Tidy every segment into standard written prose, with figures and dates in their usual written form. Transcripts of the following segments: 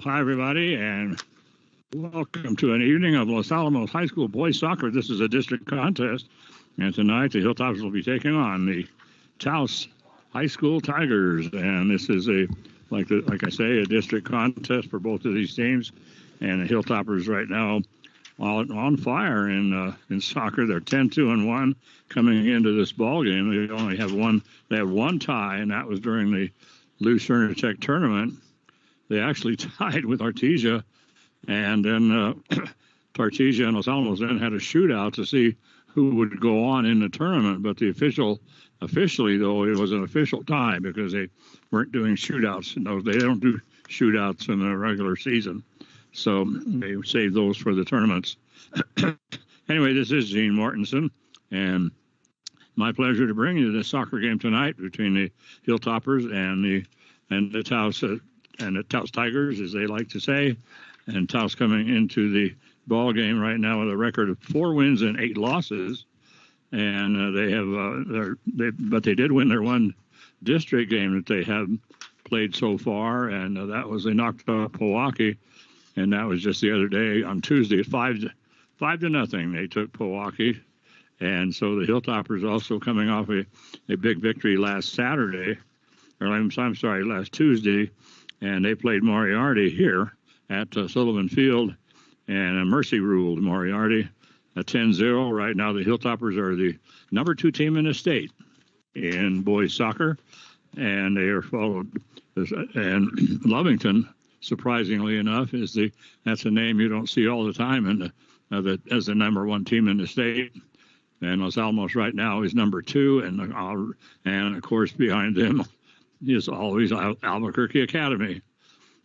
hi everybody, and welcome to an evening of Los Alamos High School boys soccer. This is a district contest, and tonight the Hilltops will be taking on the Taos High School Tigers, and this is like I say, a district contest for both of these teams. And the Hilltoppers right now on fire in soccer. They're 10-2-1 coming into this ball game. They only have one. They had one tie, and that was during the Lucerne Tech tournament. They actually tied with Artesia, and then Artesia and Los Alamos then had a shootout to see who would go on in the tournament. But officially though, it was an official tie because they weren't doing shootouts. No, they don't do shootouts in the regular season, so they saved those for the tournaments. Anyway, this is Gene Mortensen, and my pleasure to bring you this soccer game tonight between the Hilltoppers and the Taos Tigers, as they like to say. And Taos coming into the ball game right now with a record of 4 wins and 8 losses, and but they did win their one district game that they have played so far, and that was they knocked off Milwaukee, and that was just the other day on Tuesday, 5-0. They took Milwaukee. And so the Hilltoppers also coming off a big victory last Tuesday, and they played Moriarty here at Sullivan Field, and Mercy ruled Moriarty 10-0. Right now the Hilltoppers are the number 2 team in the state in boys soccer, and they are followed, and Lovington, surprisingly enough, that's a name you don't see all the time as the number 1 team in the state. And Los Alamos right now is number 2, and of course behind them is always Albuquerque Academy,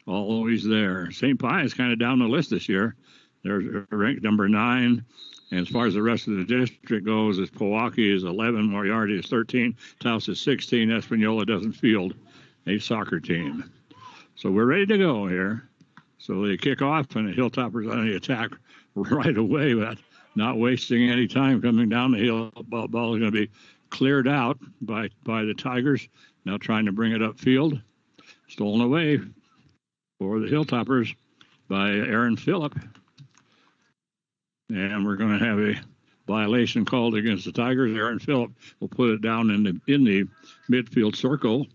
always there. St. Pie is kind of down the list this year. They're ranked number 9. And as far as the rest of the district goes, as Milwaukee is 11, Moriarty is 13, Taos is 16. Espanola doesn't field a soccer team. So we're ready to go here. So they kick off, and the Hilltoppers on the attack right away, but not wasting any time coming down the hill. Ball is going to be cleared out by the Tigers. Now trying to bring it upfield. Stolen away for the Hilltoppers by Aaron Phillip. And we're going to have a violation called against the Tigers. Aaron Phillip will put it down in the midfield circle,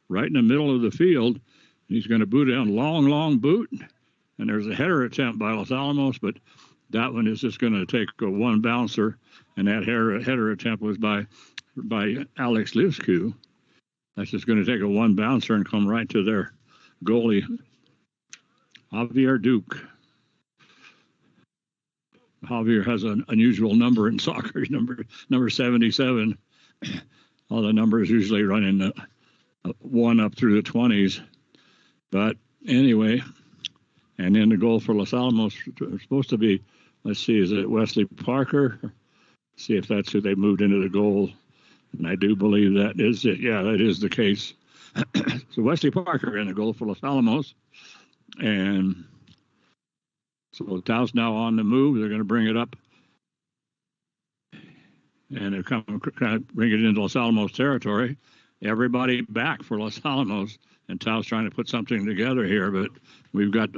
right in the middle of the field. He's going to boot it on long boot. And there's a header attempt by Los Alamos, but that one is just going to take a one bouncer, and that header attempt was by Alex Livsku. That's just going to take a one bouncer and come right to their goalie, Javier Duke. Javier has an unusual number in soccer, number 77. All the numbers usually run in the 1 up through the 20s. But anyway, and then the goal for Los Alamos is supposed to be, let's see, is it Wesley Parker? See if that's who they moved into the goal. And I do believe that is it. Yeah, that is the case. So Wesley Parker in the goal for Los Alamos. And so Taos now on the move. They're going to bring it up. And they're kind of bring it into Los Alamos territory. Everybody back for Los Alamos. And Taos trying to put something together here. But we've got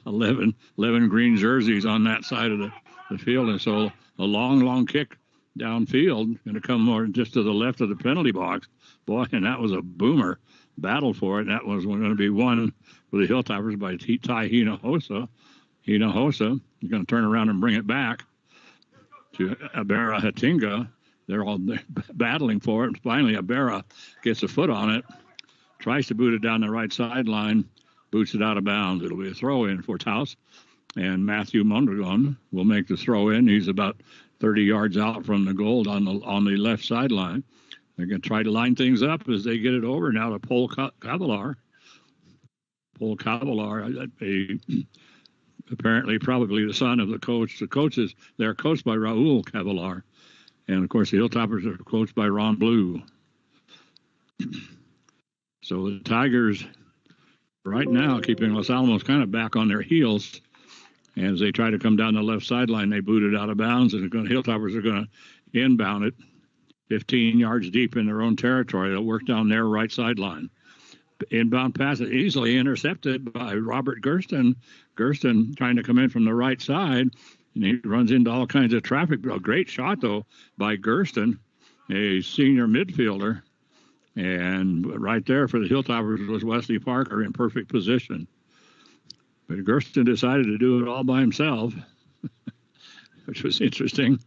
11 green jerseys on that side of the field. And so a long kick downfield, going to come more just to the left of the penalty box. Boy, and that was a boomer. Battle for it. And that was going to be won for the Hilltoppers by Ty Hinojosa. Hinojosa is going to turn around and bring it back to Abera Hatinga. They're all battling for it. Finally, Abera gets a foot on it, tries to boot it down the right sideline, boots it out of bounds. It'll be a throw-in for Taos. And Matthew Mondragon will make the throw-in. He's about 30 yards out from the goal on the left sideline. They're going to try to line things up as they get it over now to Paul Cavalar. Paul Cavalar, apparently probably the son of the coach. The coaches, they're coached by Raul Cavalar. And, of course, the Hilltoppers are coached by Ron Blue. So the Tigers right now keeping Los Alamos kind of back on their heels. As they try to come down the left sideline, they boot it out of bounds, and the Hilltoppers are going to inbound it 15 yards deep in their own territory. They'll work down their right sideline. Inbound pass is easily intercepted by Robert Gersten. Gersten trying to come in from the right side, and he runs into all kinds of traffic. A great shot, though, by Gersten, a senior midfielder. And right there for the Hilltoppers was Wesley Parker in perfect position. But Gersten decided to do it all by himself, which was interesting.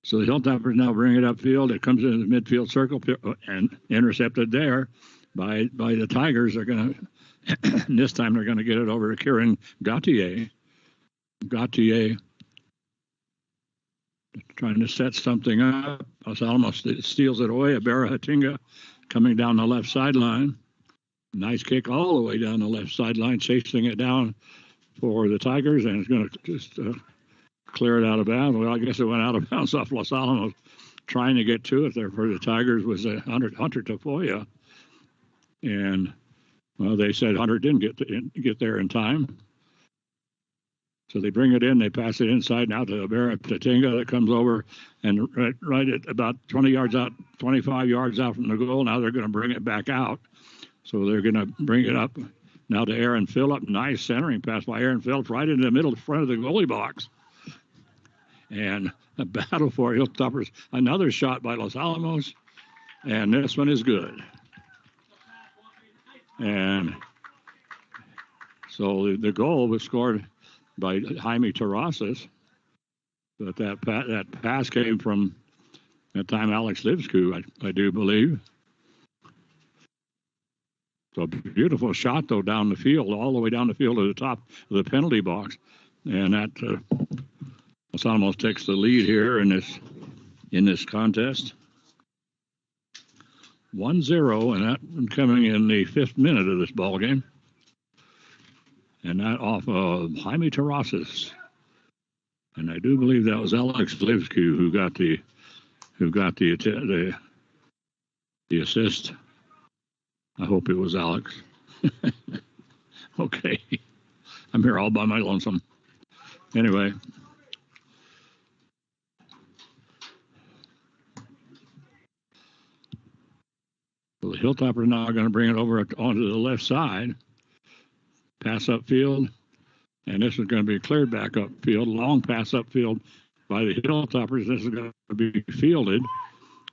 So the Hilltoppers now bring it upfield. It comes into the midfield circle and intercepted there by the Tigers. They're going to, this time they're going to get it over to Kieran Gauthier. Gauthier trying to set something up. Los Alamos steals it away. Abera Hatinga coming down the left sideline. Nice kick all the way down the left sideline, chasing it down for the Tigers, and it's going to just clear it out of bounds. Well, I guess it went out of bounds off Los Alamos. Trying to get to it there for the Tigers was Hunter Tafoya. And, well, they said Hunter didn't get there in time. So they bring it in, they pass it inside now to Abera Tatinga that comes over and right at about 20 yards out, 25 yards out from the goal. Now they're going to bring it back out. So they're going to bring it up now to Aaron Phillip. Nice centering pass by Aaron Phillip right into the middle front of the goalie box. And a battle for Hilltoppers. Another shot by Los Alamos. And this one is good. And so the goal was scored by Jaime Terrazas. But that pass came from, at the time, Alex Livsku, I do believe. So a beautiful shot, though, down the field, all the way down the field to the top of the penalty box. And that Los Alamos takes the lead here in this contest. 1-0, and that coming in the 5th minute of this ball game. And that off of Jaime Terrazas. And I do believe that was Alex Livsku who got the assist. I hope it was Alex. Okay. I'm here all by my lonesome. Anyway. So the Hilltoppers now are going to bring it over onto the left side. Pass upfield. And this is going to be cleared back upfield. Long pass upfield by the Hilltoppers. This is going to be fielded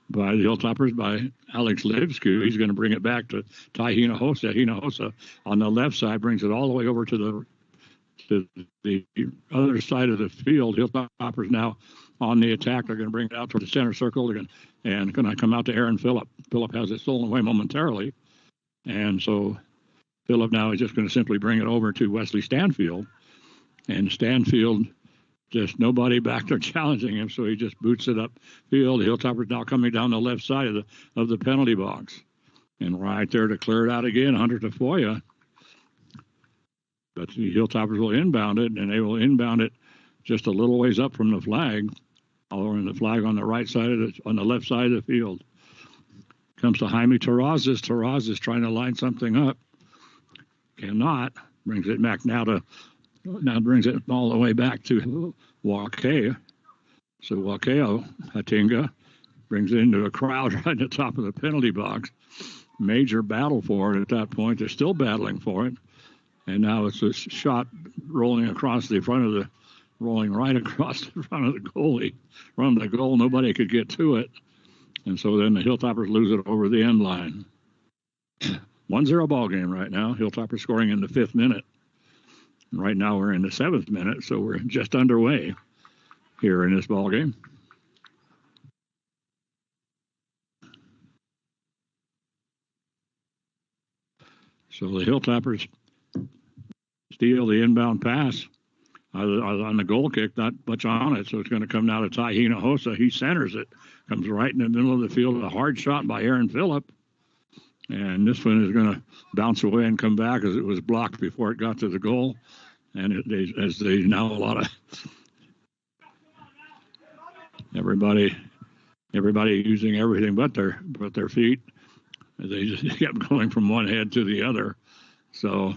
by the Hilltoppers by Alex Livsku. He's going to bring it back to Ty Hinojosa. Hinojosa on the left side brings it all the way over to the other side of the field. Hilltoppers now on the attack. They're going to bring it out toward the center circle. They're going to come out to Aaron Phillip. Phillip has it stolen away momentarily. And so Phillip now is just going to simply bring it over to Wesley Stanfield. And Stanfield, just nobody back there challenging him, so he just boots it up field. The Hilltoppers now coming down the left side of the penalty box. And right there to clear it out again, Hunter Tafoya. But the Hilltoppers will inbound it, and they will inbound it just a little ways up from the flag, or in the flag on the right side on the left side of the field. Comes to Jaime Terrazas. Terrazas trying to line something up. Cannot. Brings it back now brings it all the way back to Wakea. So Wakea Hatinga brings it into a crowd right at the top of the penalty box. Major battle for it at that point. They're still battling for it. And now it's a shot rolling right across the front of the goalie. From the goal, nobody could get to it. And so then the Hilltoppers lose it over the end line. 1-0 ball game right now. Hilltoppers scoring in the 5th minute. And right now we're in the 7th minute, so we're just underway here in this ball game. So the Hilltoppers steal the inbound pass on the goal kick, not much on it, so it's going to come now to Ty Hinojosa. He centers it, comes right in the middle of the field, a hard shot by Aaron Phillip. And this one is going to bounce away and come back as it was blocked before it got to the goal. And now a lot of everybody using everything but their feet. They just kept going from one head to the other. So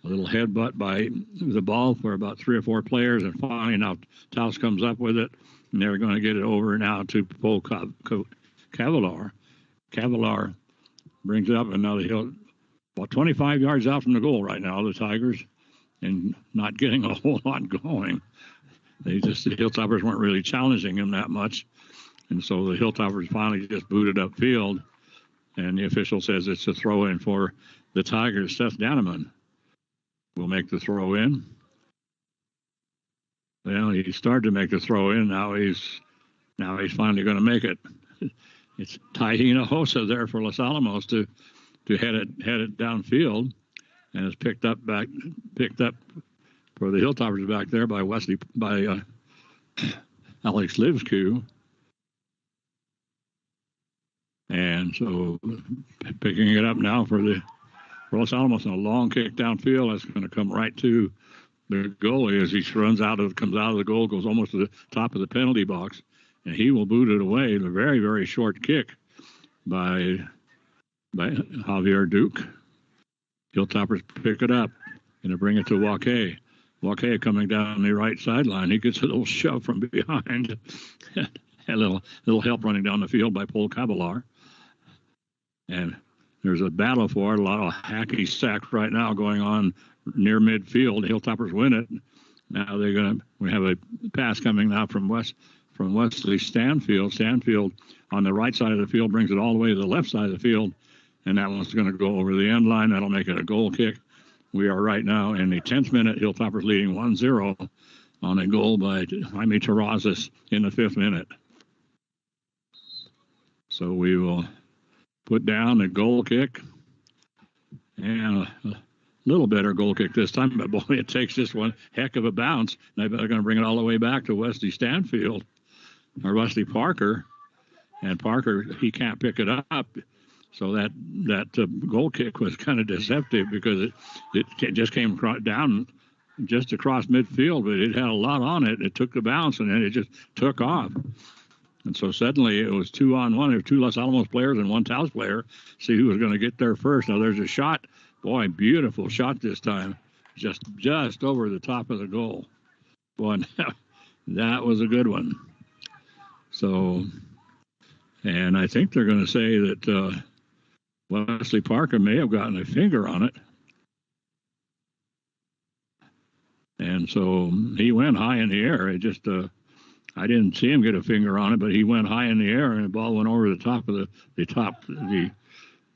a little headbutt by the ball for about 3 or 4 players, and finally now Taos comes up with it, and they're going to get it over now to Paul Cavalar. Cavalar brings it up, and now the Hill, about 25 yards out from the goal right now, the Tigers, and not getting a whole lot going. The Hilltoppers weren't really challenging him that much, and so the Hilltoppers finally just booted upfield, and the official says it's a throw in for the Tigers. Seth Daneman will make the throw in. Well, he started to make the throw in. Now he's finally going to make it. It's Tahina Hosa there for Los Alamos to head it downfield, and it's picked up for the Hilltoppers back there by Alex Livescu. And so picking it up now for Los Alamos, and a long kick downfield that's going to come right to the goalie as he comes out of the goal, goes almost to the top of the penalty box, and he will boot it away. A very, very short kick by Javier Duke. Hilltoppers pick it up and they bring it to Wauke. Wauke coming down the right sideline. He gets a little shove from behind. A little help running down the field by Paul Caballar. And there's a battle for it. A lot of hacky sack right now going on near midfield. The Hilltoppers win it. Now we have a pass coming now from Wesley Stanfield. Stanfield on the right side of the field brings it all the way to the left side of the field, and that one's going to go over the end line. That'll make it a goal kick. We are right now in the 10th minute. Hilltoppers leading 1-0 on a goal by Jaime Terrazas in the 5th minute. So we will put down a goal kick, and a little better goal kick this time, but boy, it takes this one heck of a bounce. They're going to bring it all the way back to Wesley Stanfield, or Wesley Parker, and Parker, he can't pick it up. So that goal kick was kind of deceptive because it just came down just across midfield, but it had a lot on it. It took the bounce, and then it just took off. And so suddenly it was 2-on-1. There were 2 Los Alamos players and 1 Taos player. See who was going to get there first. Now there's a shot. Boy, beautiful shot this time. Just over the top of the goal. Boy, that was a good one. So, and I think they're going to say that Wesley Parker may have gotten a finger on it. And so he went high in the air. It just, I didn't see him get a finger on it, but he went high in the air, and the ball went over the top of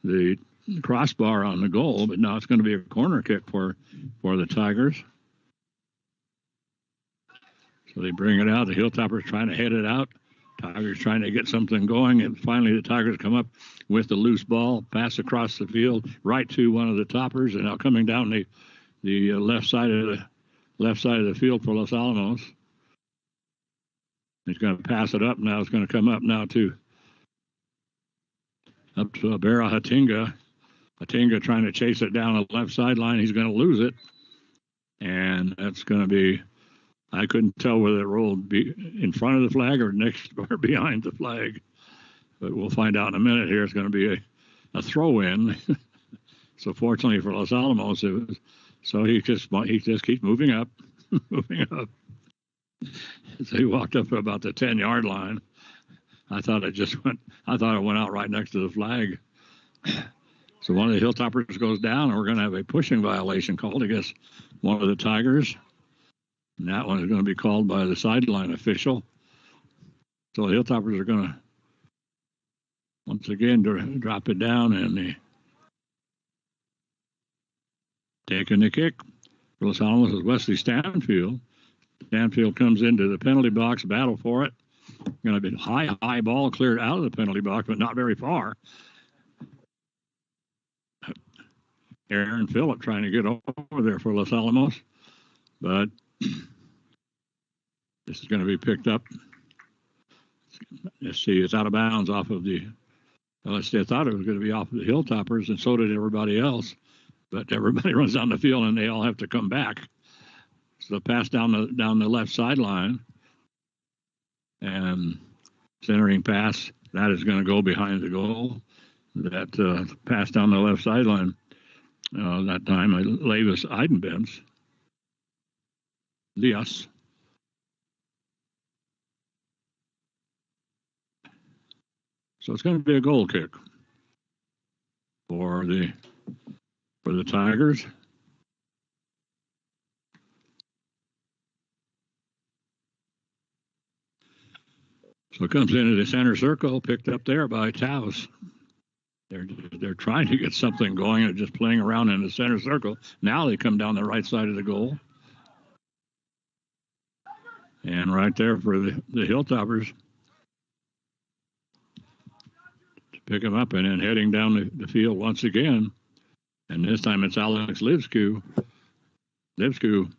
the crossbar on the goal. But now it's going to be a corner kick for the Tigers. So they bring it out. The Hilltoppers trying to head it out. Tigers trying to get something going, and finally the Tigers come up with the loose ball, pass across the field right to one of the toppers, and now coming down the left side of the field for Los Alamos. He's going to pass it up now. It's going to come up now to Abera Hatinga. Hatinga trying to chase it down the left sideline. He's going to lose it, and that's going to be. I couldn't tell whether it rolled in front of the flag or next or behind the flag, but we'll find out in a minute here. It's going to be a throw-in. So fortunately for Los Alamos, so he just keeps moving up, moving up. So he walked up to about the 10-yard line. I thought it went out right next to the flag. So one of the Hilltoppers goes down, and we're going to have a pushing violation called against one of the Tigers. And that one is going to be called by the sideline official. So the Hilltoppers are going to, once again, drop it down, and taking the kick. Los Alamos is Wesley Stanfield. Stanfield comes into the penalty box, battle for it. Going to be high ball cleared out of the penalty box, but not very far. Aaron Phillip trying to get over there for Los Alamos, but this is going to be picked up. Let's see, it's out of bounds off of the. Well, I thought it was going to be off of the Hilltoppers, and so did everybody else. But everybody runs down the field, and they all have to come back. So pass down the left sideline, and centering pass that is going to go behind the goal. That pass down the left sideline. That time, Levis Eidenbenz. Lias. So it's going to be a goal kick. for the Tigers. So it comes into the center circle, picked up there by Taos. They're trying to get something going and just playing around in the center circle. Now they come down the right side of the goal. And right there for the Hilltoppers to pick him up and then heading down the field once again. And this time it's Alex Livsku. Livsku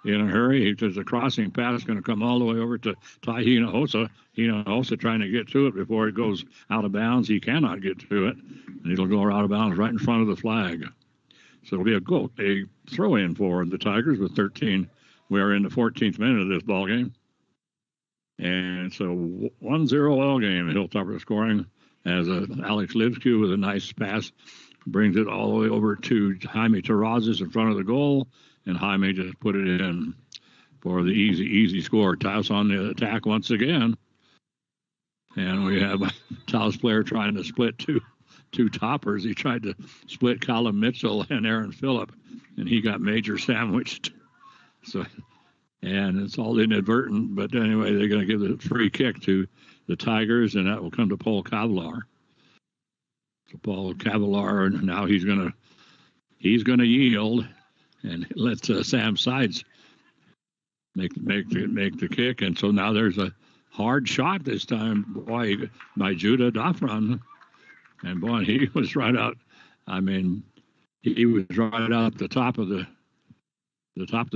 in a hurry. There's a crossing pass going to come all the way over to Ty Hinojosa. Hinojosa trying to get to it before it goes out of bounds. He cannot get to it. And it'll go out of bounds right in front of the flag. So it'll be a throw-in for the Tigers with 13. We are in the 14th minute of this ball game. And so 1-0 all game. Hilltopper scoring as Alex Livsku with a nice pass. Brings it all the way over to Jaime Terrazas in front of the goal. And Jaime just put it in for the easy score. Taos on the attack once again. And we have a Taos player trying to split two toppers. He tried to split Colin Mitchell and Aaron Phillip, and he got major sandwiched. So, and it's all inadvertent. But anyway, they're going to give the free kick to the Tigers, and that will come to Paul Cavalar. So Paul Cavalar, now he's going to yield. And let Sam Sides make the kick. And so now there's a hard shot this time, boy, by Judah Daffron. And boy, he was right out. I mean, he was right out the top of the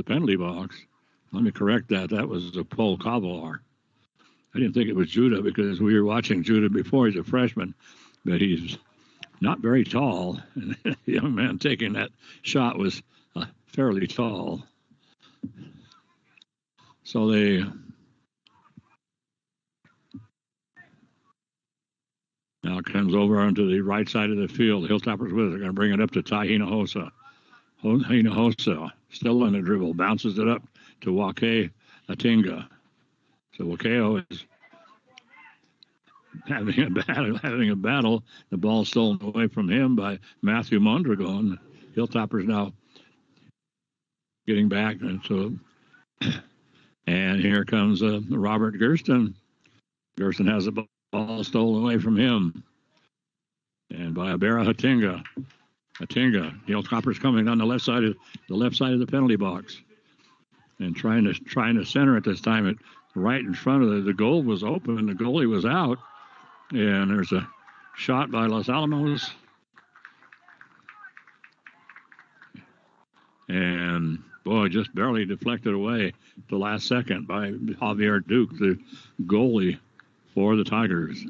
penalty box. Let me correct that. That was a Paul Cavalar. I didn't think it was Judah because we were watching Judah before. He's a freshman, but he's not very tall. And the young man taking that shot was fairly tall. So they now comes over onto the right side of the field. Hilltoppers with it. They're going to bring it up to Ty Hinojosa. Hinojosa still on the dribble. Bounces it up to Wake Atinga. So Wakeo is having a battle. The ball stolen away from him by Matthew Mondragon. Hilltoppers now getting back, and here comes Robert Gersten. Gersten has the ball stolen away from him, and by Abera Hatinga. Hilltoppers coming down the left side of the penalty box, and trying to center it this time. It right in front of the goal was open, and the goalie was out, and there's a shot by Los Alamos, and boy, just barely deflected away the last second by Javier Duke, the goalie for the Tigers.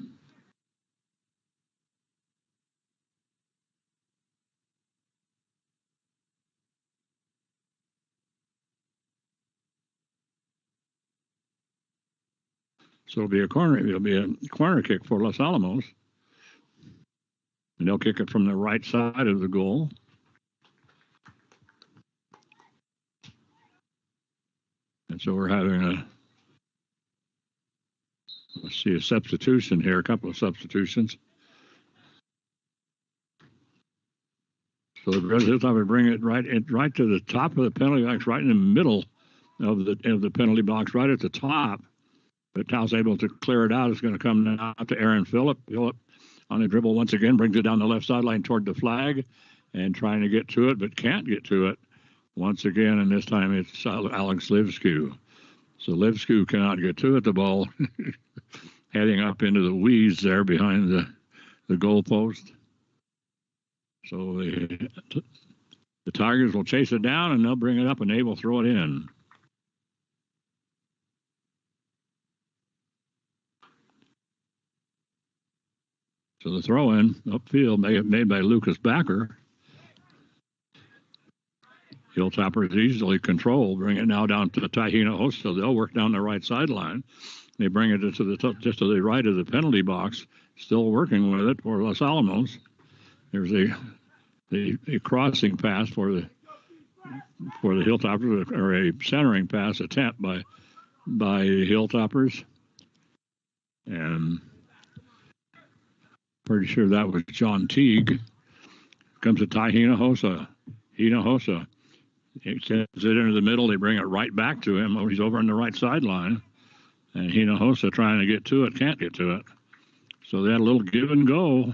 So it'll be a corner kick for Los Alamos. And they'll kick it from the right side of the goal. And so we're having a substitution here, a couple of substitutions. So the Brazils would bring it right to the top of the penalty box, right in the middle of the penalty box, right at the top. But Taos able to clear it out. It's going to come out to Aaron Phillip. Phillip on the dribble once again, brings it down the left sideline toward the flag and trying to get to it, but can't get to it once again. And this time it's Alex Livsku. So Livsku cannot get to it. The ball heading up into the weeds there behind the goal post. So the Tigers will chase it down, and they'll bring it up, and they will throw it in. So the throw-in upfield made by Lucas Backer. Hilltoppers easily controlled. Bring it now down to Ty Hinojosa. They'll work down the right sideline. They bring it just to the right of the penalty box. Still working with it for Los Alamos. There's a crossing pass for the Hilltoppers, or a centering pass attempt by Hilltoppers, and pretty sure that was John Teague Comes to Ty Hinojosa. Hinojosa. He sends it into the middle. They bring it right back to him. Oh, he's over on the right sideline. And Hinojosa trying to get to it, can't get to it. So they had a little give and go.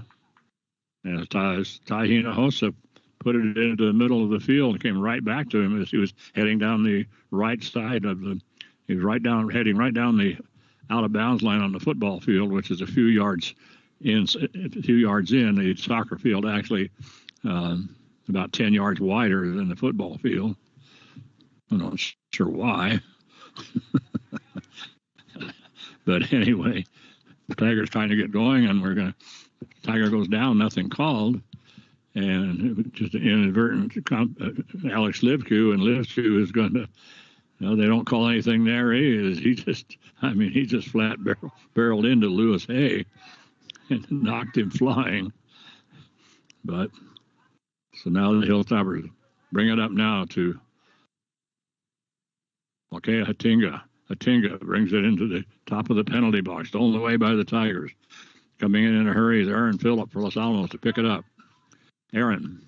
And Ty Hinojosa put it into the middle of the field and came right back to him as he was heading down the right side of the. He was heading right down the out of bounds line on the football field, which is a few yards in. The soccer field actually about 10 yards wider than the football field. I'm not sure why. But anyway, the Tigers trying to get going, and Tiger goes down, nothing called, and it was just an inadvertent Alex Livku, and Livku is going to, they don't call anything there. He just flat barreled into Lewis Hay and knocked him flying. But so now the Hilltoppers bring it up now to Hatinga. Hatinga brings it into the top of the penalty box, stolen away by the Tigers. Coming in a hurry is Aaron Phillip for Los Alamos to pick it up. Aaron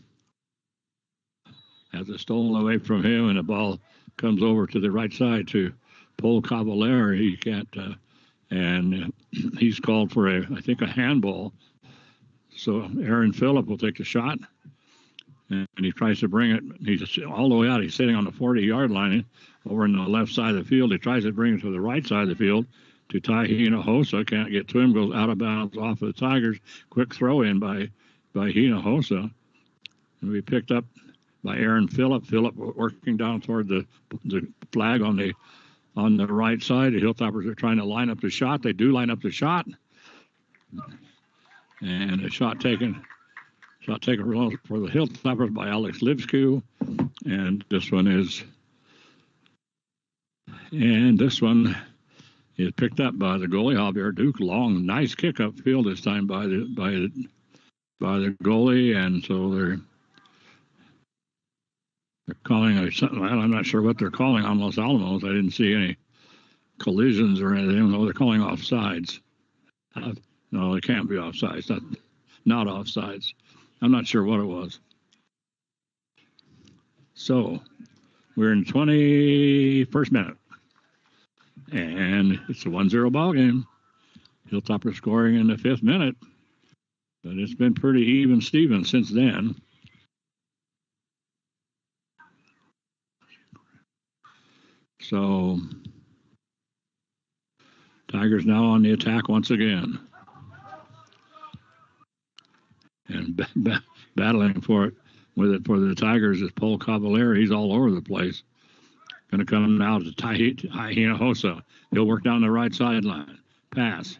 has it stolen away from him, and the ball comes over to the right side to Paul Cavallari. He can't, and he's called for I think a handball. So Aaron Phillip will take the shot, and he tries to bring it. He's all the way out. He's sitting on the 40-yard line over on the left side of the field. He tries to bring it to the right side of the field to Ty Hinojosa. Can't get to him. Goes out of bounds off of the Tigers. Quick throw in by Hinojosa. And we picked up by Aaron Phillip. Phillip working down toward the flag on the right side. The Hilltoppers are trying to line up the shot. They do line up the shot. And a shot taken for the Hilltoppers by Alex Livsku. And this one is picked up by the goalie, Javier Duke. Long, nice kick up field this time by the goalie, and so they're calling I'm not sure what they're calling on Los Alamos. I didn't see any collisions or anything. No, they're calling offsides. No, they can't be offsides. Not offsides. I'm not sure what it was. So we're in 21st minute, and it's a 1-0 ball game. Hilltopper scoring in the 5th minute, but it's been pretty even Steven since then. So Tigers now on the attack once again, and battling for the Tigers is Paul Cavallari. He's all over the place. Going to come now to Ty Hinojosa. He'll work down the right sideline. Pass.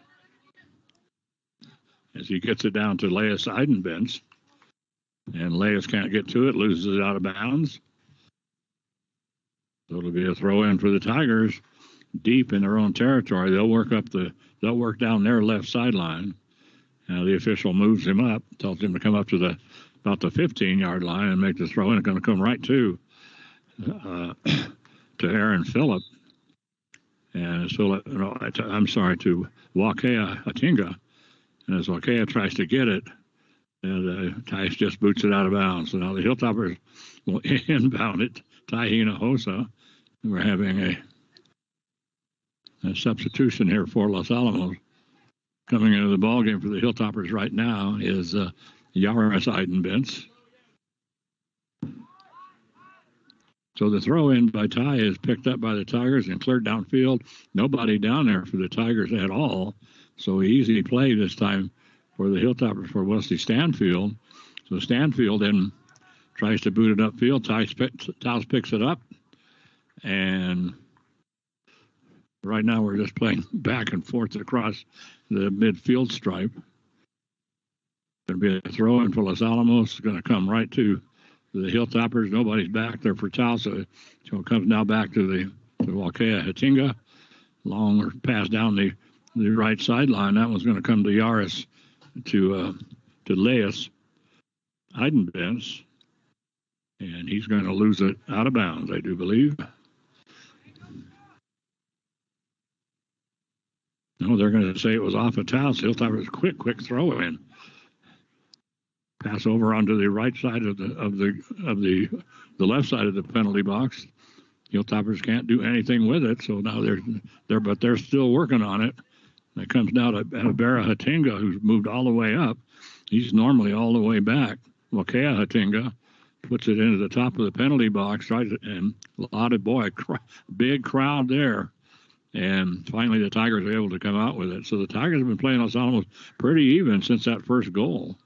As he gets it down to Leas Eidenbenz. And Leas can't get to it, loses it out of bounds. So it'll be a throw in for the Tigers deep in their own territory. They'll work down their left sideline. Now the official moves him up, tells him to come up to about the 15-yard line and make the throw in. It's going to come right to Aaron Phillip. And to Wakea Hatinga. And as Wakea tries to get it, Tice just boots it out of bounds. So now the Hilltoppers will inbound it. Ty Hinojosa. We're having a substitution here for Los Alamos. Coming into the ball game for the Hilltoppers right now is Yaris Eidenbenz. So the throw in by Ty is picked up by the Tigers and cleared downfield. Nobody down there for the Tigers at all. So easy play this time for the Hilltoppers for Wesley Stanfield. So Stanfield then tries to boot it upfield. Taos picks it up. And right now we're just playing back and forth across the midfield stripe. There'll be a throw in for Los Alamos. It's going to come right to the Hilltoppers. Nobody's back there for Taos. So it comes now back to Wakea Hatinga. Long pass down the right sideline. That one's going to come to Yaris to Leas Eidenbenz. And he's going to lose it out of bounds, I do believe. No, they're going to say it was off of Taos. Hilltoppers quick throw in. pass over onto the right side of the left side of the penalty box. Hilltoppers can't do anything with it, so now they're still working on it. And it comes now to Abera Hatinga, who's moved all the way up. He's normally all the way back. Wakea Hatinga puts it into the top of the penalty box, right, and a lot of big crowd there. And finally, the Tigers are able to come out with it. So the Tigers have been playing us almost pretty even since that first goal.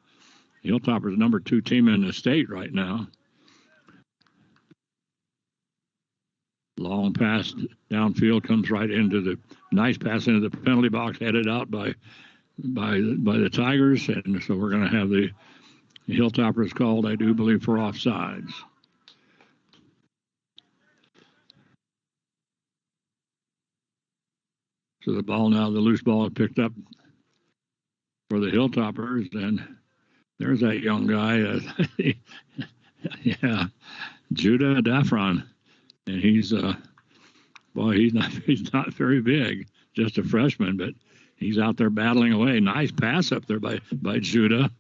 Hilltoppers number 2 team in the state right now. Long pass downfield comes right into the nice pass into the penalty box, headed out by the Tigers, and so we're going to have the Hilltoppers called, I do believe, for offsides. So the loose ball is picked up for the Hilltoppers, and there's that young guy, yeah, Judah Daffron. And he's not very big, just a freshman, but he's out there battling away. Nice pass up there by Judah,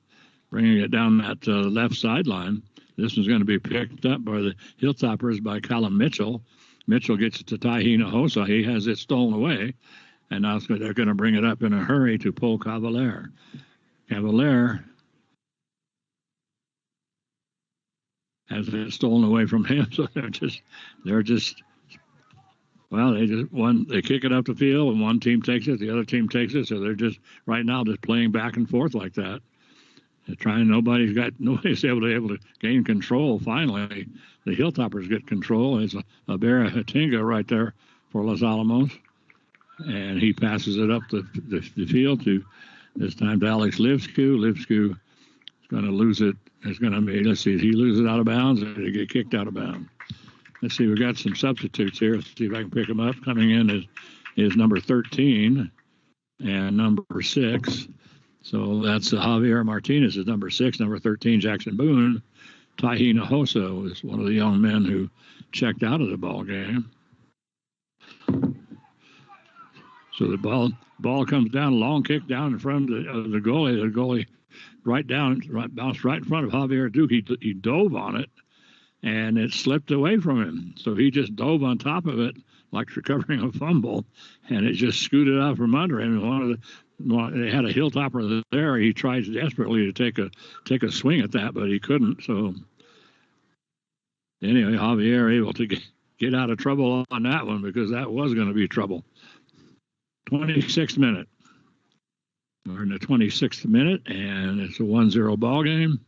bringing it down that left sideline. This one's going to be picked up by the Hilltoppers by Callum Mitchell. Mitchell gets it to Tahina Hosa. He has it stolen away, and now they're going to bring it up in a hurry to Paul Cavalier. Cavalier has it stolen away from him, so they kick it up the field, and one team takes it, the other team takes it, so they're just right now just playing back and forth like that. They're trying. Nobody's able to gain control. Finally, the Hilltoppers get control. It's Abera Hatinga right there for Los Alamos, and he passes it up the field to this time to Alex Livsku. Livsku is going to lose it. It's going to be, let's see, did he lose it out of bounds or did he get kicked out of bounds? Let's see, we've got some substitutes here. Let's see if I can pick them up. Coming in is number 13 and number 6. So that's Javier Martinez is number 6. Number 13, Jackson Boone. Tahina Hosa is one of the young men who checked out of the ball game. So the ball comes down, long kick down in front of the goalie. The goalie bounced right in front of Javier Duke. He dove on it, and it slipped away from him. So he just dove on top of it like recovering a fumble, and it just scooted out from under him. They had a Hilltopper there. He tried desperately to take a swing at that, but he couldn't. So anyway, Javier able to get out of trouble on that one because that was going to be trouble. 26th minute. We're in the 26th minute, and it's a 1-0 ball game.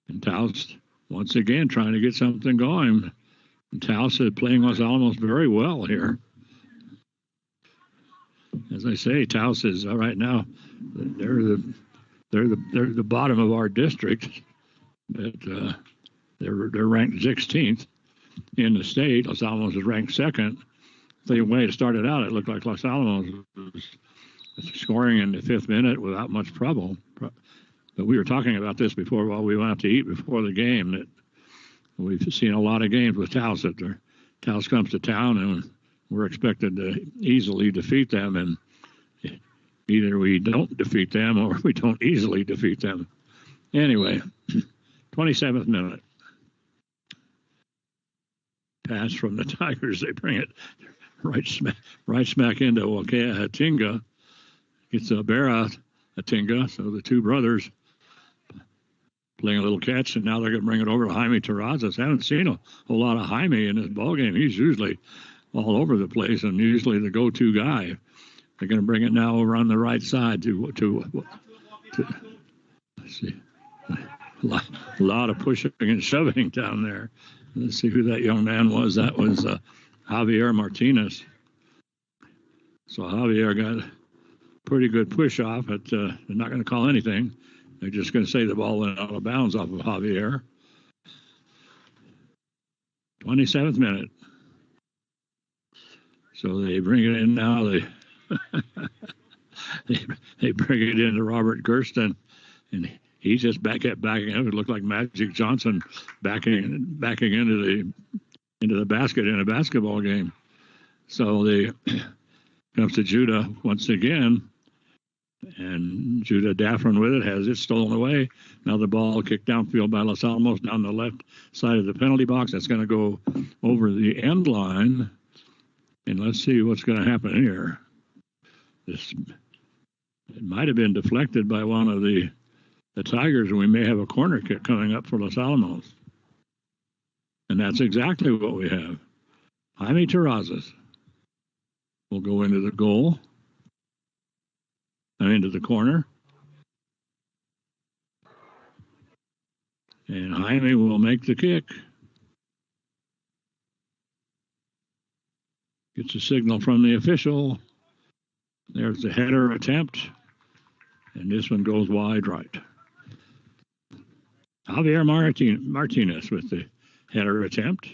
And Taos, once again, trying to get something going. And Taos is playing Los Alamos very well here. As I say, Taos is right now. They're the bottom of our district, but they're ranked 16th in the state. Los Alamos is ranked 2nd. The way it started out, it looked like Los Alamos was scoring in the 5th minute without much trouble. But we were talking about this before while we went out to eat before the game, that we've seen a lot of games with Taos that Taos comes to town and we're expected to easily defeat them, and either we don't defeat them or we don't easily defeat them. Anyway, 27th minute. Pass from the Tigers. They bring it right smack into Wakea Hatinga. It's Abera Hatinga. So the two brothers playing a little catch, and now they're going to bring it over to Jaime Terrazas. I haven't seen a whole lot of Jaime in this ballgame. He's usually all over the place and usually the go-to guy. They're going to bring it now over on the right side to let's see, a lot of pushing and shoving down there. Let's see who that young man was. That was Javier Martinez. So Javier got a pretty good push off, but they're not going to call anything. They're just going to say the ball went out of bounds off of Javier. 27th minute. So they bring it in now. They bring it into Robert Gersten, and he just kept backing up. It looked like Magic Johnson backing into the basket in a basketball game. So they comes to Judah once again. And Judah Daffron with it has it stolen away. Now the ball kicked downfield by Los Alamos down the left side of the penalty box. That's going to go over the end line. And let's see what's going to happen here. It might have been deflected by one of the Tigers, and we may have a corner kick coming up for Los Alamos. And that's exactly what we have. Jaime Terrazas will go into the goal and into the corner. And Jaime will make the kick. Gets a signal from the official. There's the header attempt. And this one goes wide right. Javier Martinez with the header attempt.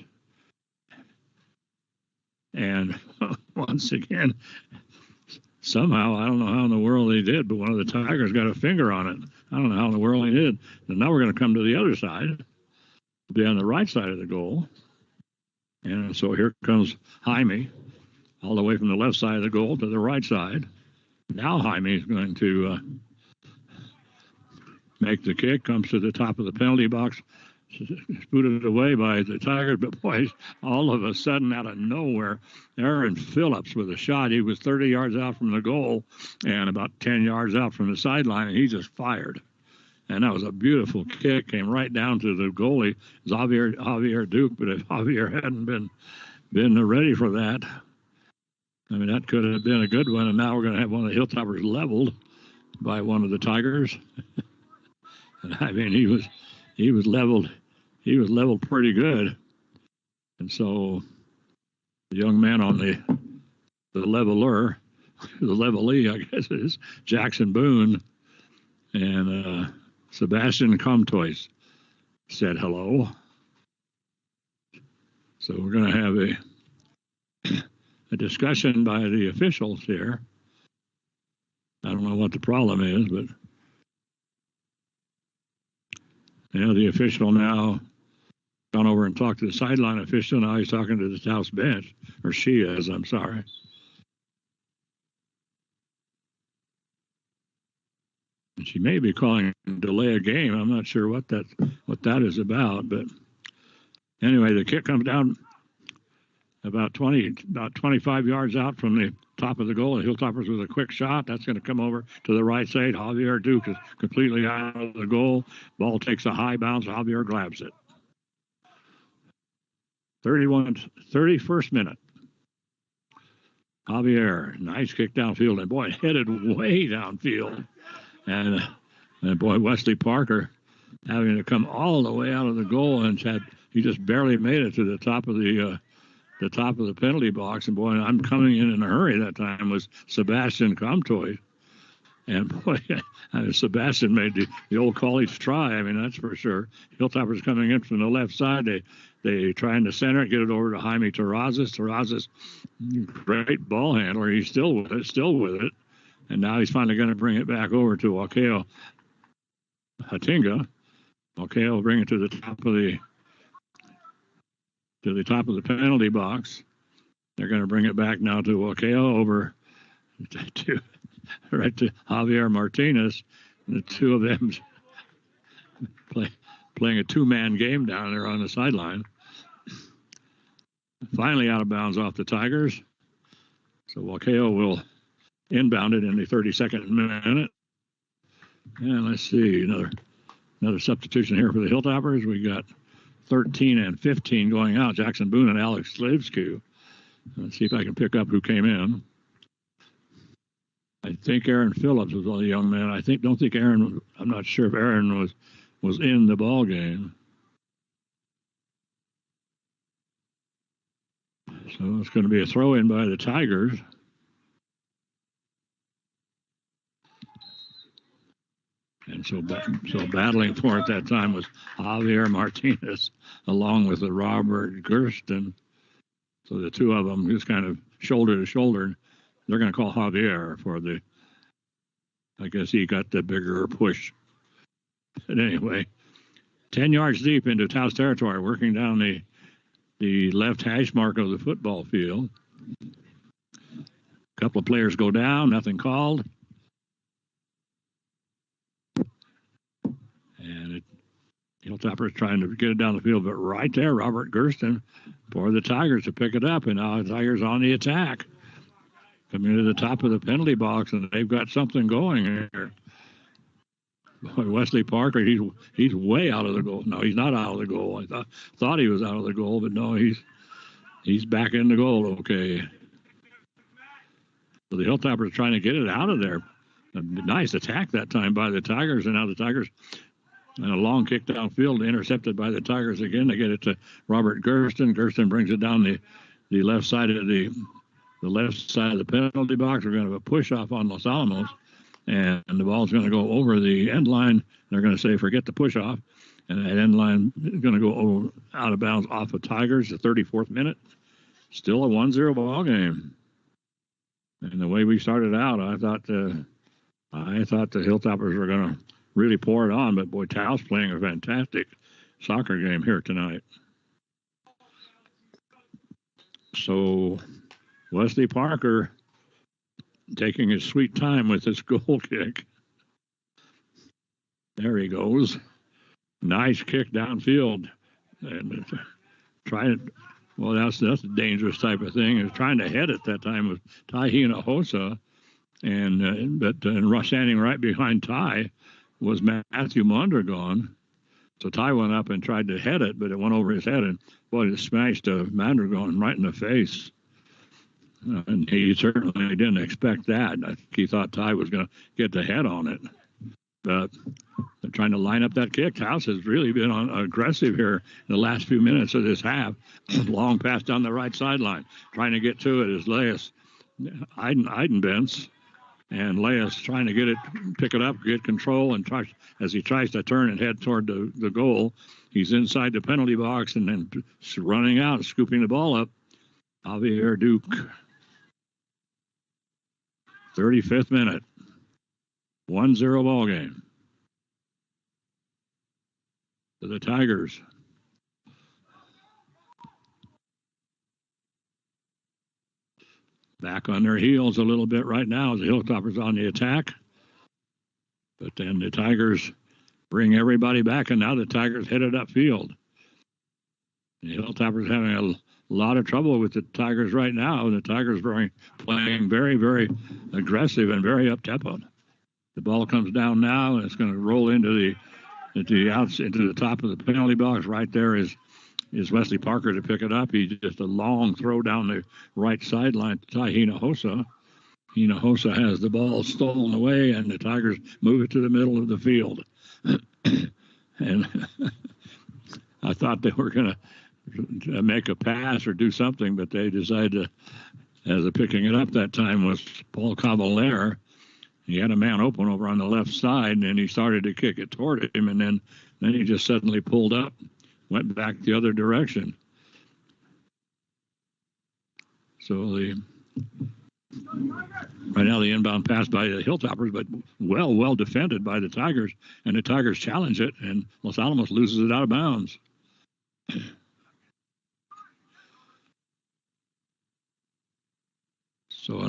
And once again, somehow, I don't know how in the world he did, but one of the Tigers got a finger on it. I don't know how in the world he did. And now we're going to come to the other side, be on the right side of the goal. And so here comes Jaime, all the way from the left side of the goal to the right side. Now Jaime is going to make the kick, comes to the top of the penalty box, booted away by the Tigers. But boy, all of a sudden, out of nowhere, Aaron Phillips with a shot. He was 30 yards out from the goal and about 10 yards out from the sideline, and he just fired. And that was a beautiful kick, came right down to the goalie, Javier Duke. But if Javier hadn't been ready for that, I mean, that could have been a good one. And now we're going to have one of the Hilltoppers leveled by one of the Tigers. And I mean, he was leveled. He was leveled pretty good. And so the young man on the leveler, the levelee, I guess it is, Jackson Boone and Sebastian Comtois said hello. So we're going to have a discussion by the officials here. I don't know what the problem is, but the official now gone over and talked to the sideline official. Now he's talking to the Taos bench, or she is, I'm sorry. And she may be calling delay a game. I'm not sure what that is about, but anyway, the kick comes down about 25 yards out from the top of the goal. The Hilltoppers with a quick shot. That's going to come over to the right side. Javier Duke is completely out of the goal. Ball takes a high bounce. Javier grabs it. 31st minute. Javier, nice kick downfield. And boy, headed way downfield. And boy, Wesley Parker having to come all the way out of the goal, and he just barely made it to the top of the penalty box. And boy, I'm coming in a hurry that time was Sebastian Comtois. And boy, Sebastian made the old college try. I mean, that's for sure. Hilltoppers coming in from the left side. They trying to center it, get it over to Jaime Terrazas. Terrazas, great ball handler. He's still with it. And now he's finally going to bring it back over to Wakeo Hatinga. Wakeo will bring it to the top of the penalty box. They're going to bring it back now to Wakeo over to Javier Martinez. And the two of them playing a two-man game down there on the sideline. Finally out of bounds off the Tigers. So Wakeo will inbound it in the 32nd minute. And let's see, another substitution here for the Hilltoppers. We got 13 and 15 going out. Jackson Boone and Alex Slivsky. Let's see if I can pick up who came in. I think Aaron Phillips was the young man. I'm not sure if Aaron was in the ball game. So it's going to be a throw-in by the Tigers. And so battling for it that time was Javier Martinez along with the Robert Gersten. So the two of them just kind of shoulder to shoulder. They're going to call Javier for I guess he got the bigger push. But anyway, 10 yards deep into Taos territory, working down the left hash mark of the football field. A couple of players go down, nothing called. Hilltopper's trying to get it down the field, but right there, Robert Gersten for the Tigers to pick it up, and now the Tigers on the attack. Coming to the top of the penalty box, and they've got something going here. Boy, Wesley Parker, he's way out of the goal. No, he's not out of the goal. I thought he was out of the goal, but no, he's back in the goal. Okay. So the Hilltoppers trying to get it out of there. A nice attack that time by the Tigers, and now the Tigers and a long kick downfield intercepted by the Tigers again. They get it to Robert Gersten. Gersten brings it down the left side of the penalty box. We're going to have a push off on Los Alamos, and the ball's going to go over the end line. They're going to say, forget the push off, and that end line is going to go out of bounds off of Tigers. The 34th minute, still a 1-0 ball game. And the way we started out, I thought the Hilltoppers were going to really pour it on, but boy, Taos playing a fantastic soccer game here tonight. So Wesley Parker taking his sweet time with his goal kick. There he goes. Nice kick downfield. And well, that's a dangerous type of thing. He was trying to head it that time with Ty Hinojosa, but standing right behind Ty was Matthew Mondragon. So Ty went up and tried to head it, but it went over his head, and boy, it smashed Mondragon right in the face. And he certainly didn't expect that. I think he thought Ty was going to get the head on it. But they're trying to line up that kick. Taos has really been aggressive here in the last few minutes of this half. Long pass down the right sideline. Trying to get to it is Leas Eidenbens. And Leas trying to pick it up, get control, and as he tries to turn and head toward the goal, he's inside the penalty box and then running out, scooping the ball up. Javier Duke. 35th minute. 1-0 ball game. To the Tigers. Back on their heels a little bit right now as the Hilltoppers on the attack. But then the Tigers bring everybody back, and now the Tigers headed upfield. The Hilltoppers having a lot of trouble with the Tigers right now. The Tigers playing very, very aggressive and very up-tempo. The ball comes down now, and it's going to roll into the top of the penalty box. Right there is Wesley Parker to pick it up. He just a long throw down the right sideline to Ty Hinojosa. Hinojosa has the ball stolen away, and the Tigers move it to the middle of the field. And I thought they were going to make a pass or do something, but they decided as picking it up that time was Paul Cavalier. He had a man open over on the left side, and he started to kick it toward him, and then he just suddenly pulled up, went back the other direction. So right now the inbound pass by the Hilltoppers, but well defended by the Tigers, and the Tigers challenge it, and Los Alamos loses it out of bounds. So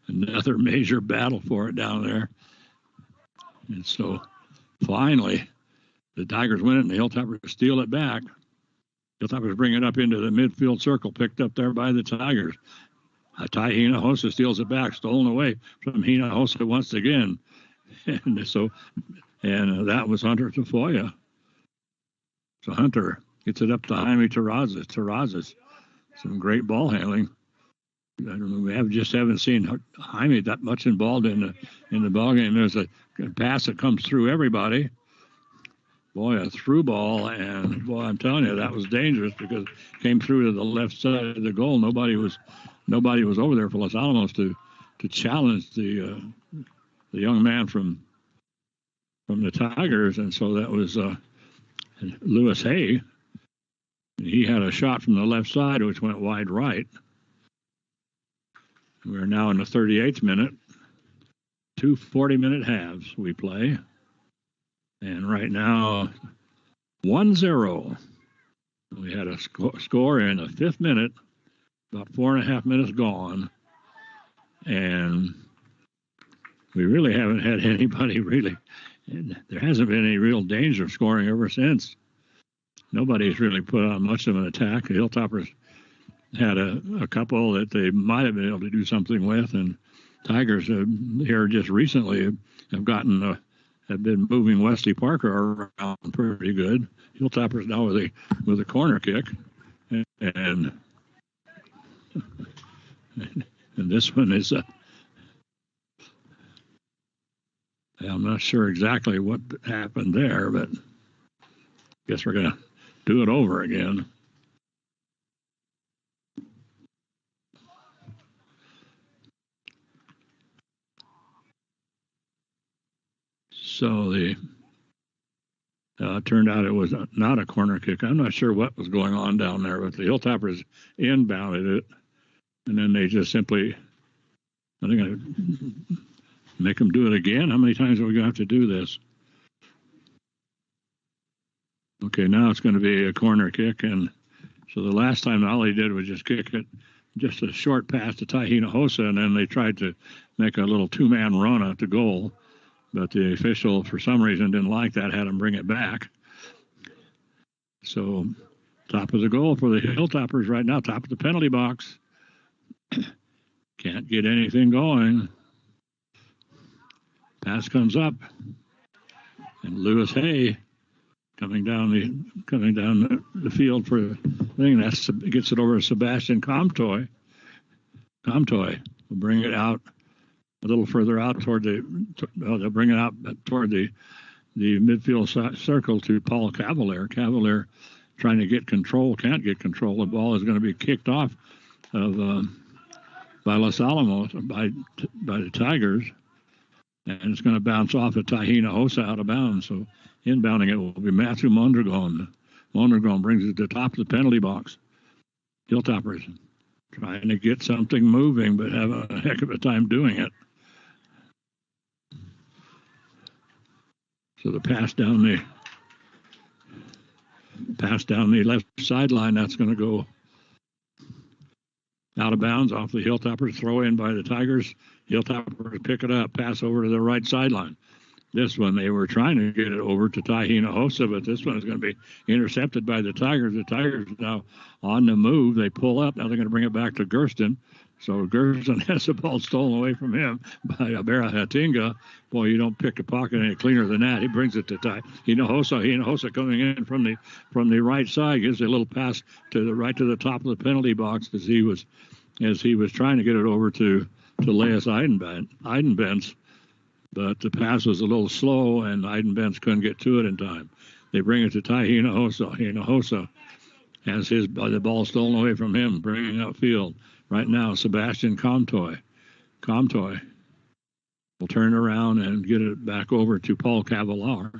another major battle for it down there. And so finally, the Tigers win it, and the Hilltoppers steal it back. Hilltoppers bring it up into the midfield circle, picked up there by the Tigers. Ty Hinojosa steals it back, stolen away from Hinojosa once again. And that was Hunter Tafoya. So Hunter gets it up to Jaime Terrazas. Some great ball handling. I don't know, we haven't seen Jaime that much involved in the ball game. There's a pass that comes through everybody. Boy, a through ball, and boy, I'm telling you, that was dangerous because it came through to the left side of the goal. Nobody was over there for Los Alamos to challenge the young man from the Tigers, and so that was Lewis Hay. He had a shot from the left side which went wide right. We're now in the 38th minute. 2 40-minute halves we play. And right now, 1-0. We had a score in the 5th minute, about 4.5 minutes gone. And we really haven't had anybody really And there hasn't been any real danger of scoring ever since. Nobody's really put on much of an attack. The Hilltoppers had a couple that they might have been able to do something with, and Tigers here just recently have been moving Wesley Parker around pretty good. Hilltoppers now with a corner kick, and this one is I'm not sure exactly what happened there, but I guess we're gonna do it over again. So the turned out it was not a corner kick. I'm not sure what was going on down there, but the Hilltoppers inbounded it, and then they just simply, I think, I make them do it again. How many times are we going to have to do this? Okay, now it's going to be a corner kick, and so the last time all he did was just kick it, just a short pass to Tai Hinojosa, and then they tried to make a little two-man run at the goal. But the official, for some reason, didn't like that, had him bring it back. So, top of the goal for the Hilltoppers right now, top of the penalty box. Can't get anything going. Pass comes up, and Lewis Hay coming down the field for the thing. That gets it over to Sebastian Comtoy. Comtoy will bring it out a little further out toward they'll bring it out toward the midfield circle to Paul Cavalier. Cavalier trying to get control, can't get control. The ball is going to be kicked off of by Los Alamos, by the Tigers, and it's going to bounce off of Tai Hinojosa out of bounds. So inbounding it will be Matthew Mondragon. Mondragon brings it to the top of the penalty box. Hilltoppers trying to get something moving, but have a heck of a time doing it. So the pass down the left sideline, that's going to go out of bounds off the Hilltoppers. Throw in by the Tigers. Hilltoppers pick it up, pass over to the right sideline. This one, they were trying to get it over to Tai Hinojosa, but this one is going to be intercepted by the Tigers. The Tigers now on the move. They pull up. Now they're going to bring it back to Gersten. So Gersten has the ball stolen away from him by Abera Hatinga. Boy, you don't pick a pocket any cleaner than that. He brings it to Tai Hinojosa. Hinojosa coming in from the right side, gives a little pass to the top of the penalty box as he was trying to get it over to Leas Eidenbenz. But the pass was a little slow, and Eidenbenz couldn't get to it in time. They bring it to Tai Hinojosa. Hinojosa has the ball stolen away from him, bringing upfield. Right now, Sebastian Comtoy. Comtoy will turn around and get it back over to Paul Cavalier.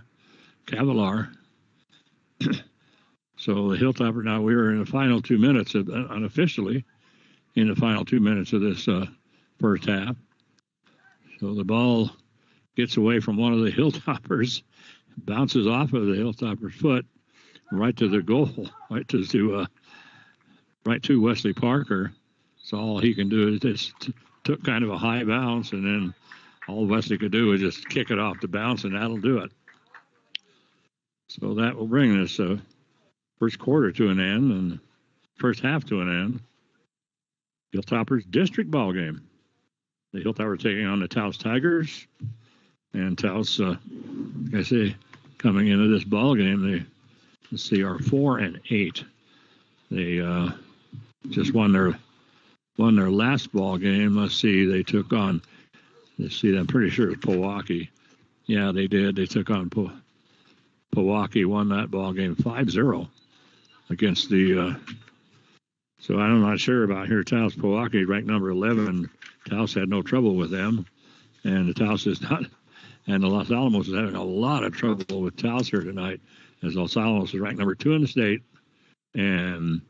So the Hilltopper, now we are in the final 2 minutes, unofficially, in the final 2 minutes of this first half. So the ball gets away from one of the Hilltoppers, bounces off of the Hilltopper's foot, right to the goal, right to Wesley Parker. So all he can do is just took kind of a high bounce, and then all Wesley could do was just kick it off the bounce, and that'll do it. So that will bring this first quarter to an end and first half to an end. Hilltoppers district ball game. The Hilltoppers taking on the Taos Tigers, and Taos, like I say, coming into this ball game, they are 4-8. They just won their last ball game. Let's see, they took on. Let's see, I'm pretty sure it's Pewaukee. Yeah, they did. They took on Pewaukee, won that ball game 5-0 against the. So I'm not sure about here. Taos Pewaukee ranked number 11. Taos had no trouble with them, and the Taos is not. And the Los Alamos is having a lot of trouble with Taos here tonight, as Los Alamos is ranked number 2 in the state, and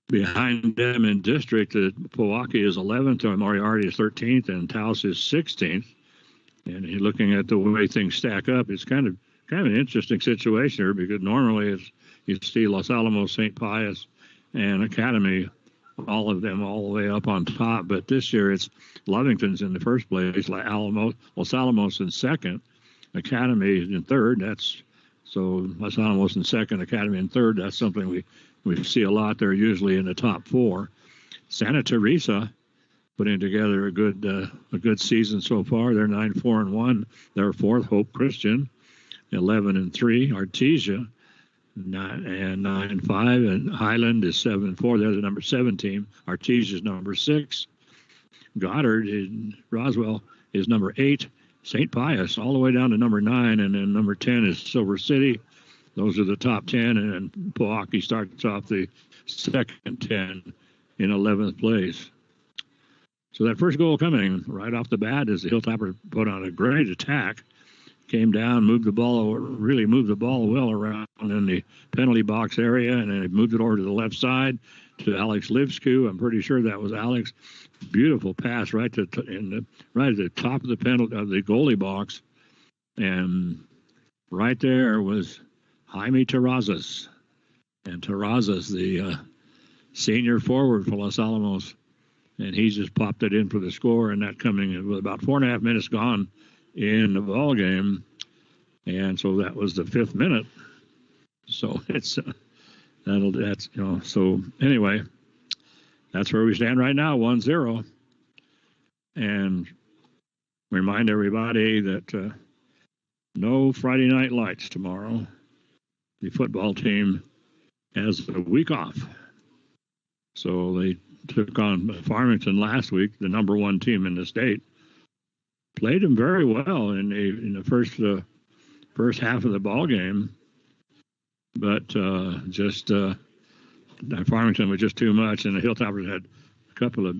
behind them in district, Pewaukee is 11th, and Moriarty is 13th, and Taos is 16th. And looking at the way things stack up, it's kind of an interesting situation here, because normally you see Los Alamos, St. Pius, and Academy, all of them all the way up on top. But this year it's Lovington's in the first place, Los Alamos in second, Academy in third. That's so Los Alamos in second, Academy in third. That's something we see a lot. They're usually in the top four. Santa Teresa putting together a good season so far. They're 9-4-1. They're fourth. Hope Christian 11-3. Artesia 9-5, and Highland is 7-4. They're the number 7 team. Artesia is number 6. Goddard in Roswell is number 8. St. Pius all the way down to number 9, and then number 10 is Silver City. Those are the top 10, and then Milwaukee starts off the second 10 in 11th place. So that first goal coming right off the bat is the Hilltopper put on a great attack. Came down, moved the ball well around in the penalty box area, and then it moved it over to the left side to Alex Livsku. I'm pretty sure that was Alex. Beautiful pass right at the top of the goalie box, and right there was Jaime Terrazas, and Terrazas, the senior forward for Los Alamos, and he just popped it in for the score, and that coming with about 4.5 minutes gone in the ball game, and so that was the 5th minute. So it's so anyway, that's where we stand right now, 1-0, and remind everybody that no Friday night lights tomorrow. The football team has a week off, so they took on Farmington last week, the number 1 team in the state. Played them very well in the first half of the ball game, but Farmington was just too much, and the Hilltoppers had a couple of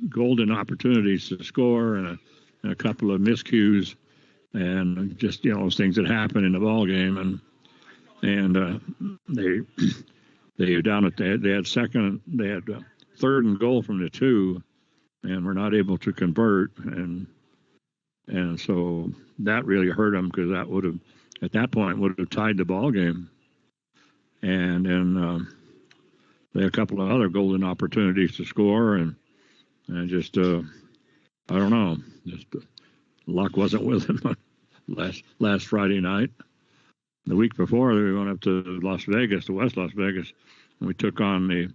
golden opportunities to score and a couple of miscues, and just those things that happen in the ball game, and they down at they had third and goal from the 2, and were not able to convert, and so that really hurt them, because that would have, at that point, would have tied the ball game. And then they had a couple of other golden opportunities to score, and just I don't know, just luck wasn't with them last Friday night. The week before, we went up to West Las Vegas, and we took on the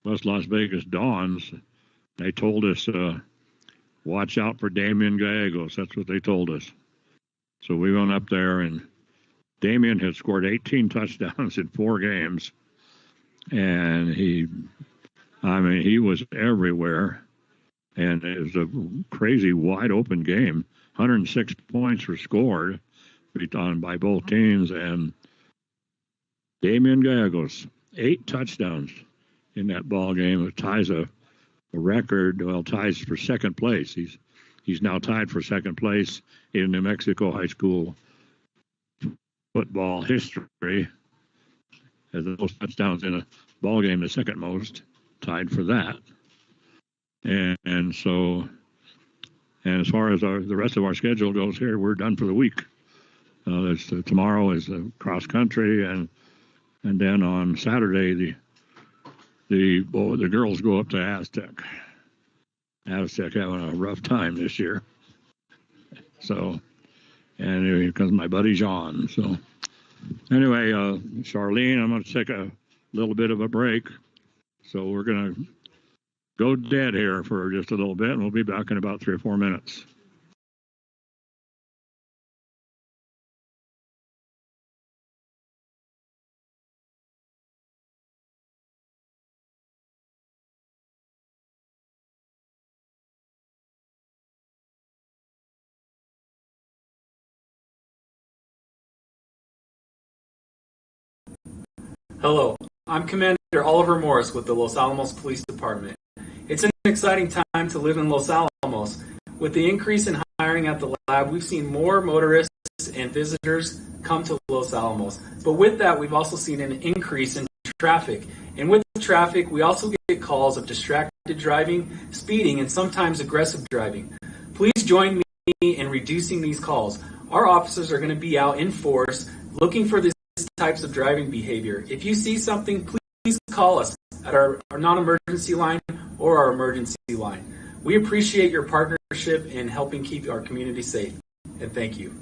West Las Vegas Dons. They told us, watch out for Damian Gallegos. That's what they told us. So we went up there, and Damian had scored 18 touchdowns in 4 games. And he was everywhere. And it was a crazy wide open game. 106 points were scored by both teams. And Damian Gallegos, 8 touchdowns in that ball game. It ties a record, ties for second place. He's now tied for second place in New Mexico high school football history. Has the most touchdowns in a ball game, the second most, tied for that. And so, and as far as the rest of our schedule goes here, we're done for the week. Tomorrow is cross country, and then on Saturday the girls go up to Aztec. Aztec having a rough time this year. So, and here comes my buddy John. So, anyway, Charlene, I'm going to take a little bit of a break. So we're going to go dead here for just a little bit, and we'll be back in about 3 or 4 minutes. Hello, I'm Commander Oliver Morris with the Los Alamos Police Department. It's an exciting time to live in Los Alamos. With the increase in hiring at the lab, we've seen more motorists and visitors come to Los Alamos. But with that, we've also seen an increase in traffic. And with traffic, we also get calls of distracted driving, speeding, and sometimes aggressive driving. Please join me in reducing these calls. Our officers are going to be out in force looking for these types of driving behavior. If you see something, please call us at our non-emergency line or our emergency line. We appreciate your partnership in helping keep our community safe, and thank you.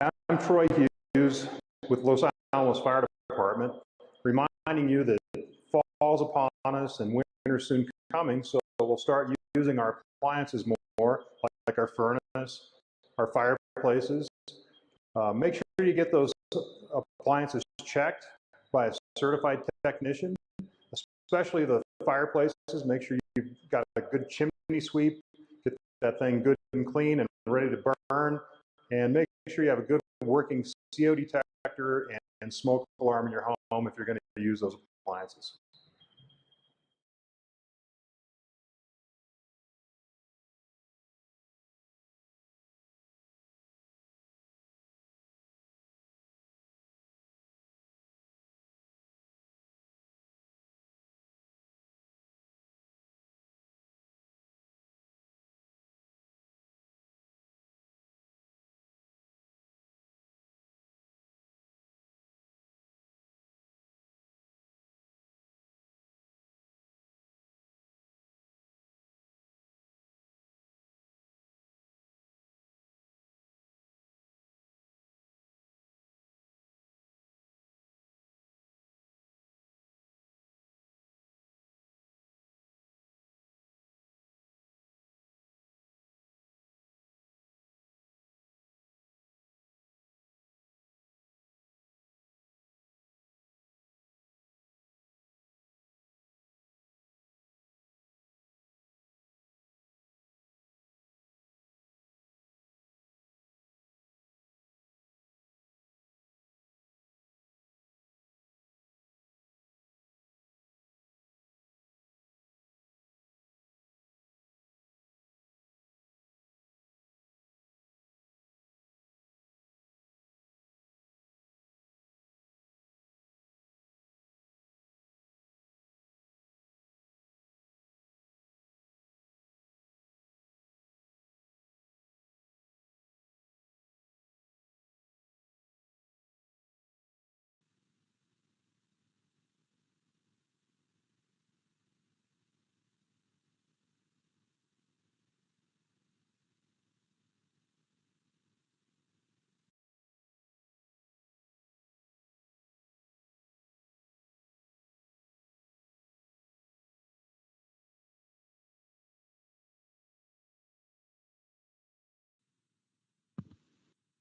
I'm Troy Hughes with Los Alamos Fire Department, reminding you that fall's upon us and winter's soon coming, so we'll start using our appliances more, like our furnace, our fireplaces. Make sure you get those appliances checked by a certified technician, especially the fireplaces. Make sure you've got a good chimney sweep, get that thing good and clean and ready to burn, and make sure you have a good working CO detector and smoke alarm in your home if you're going to use those appliances.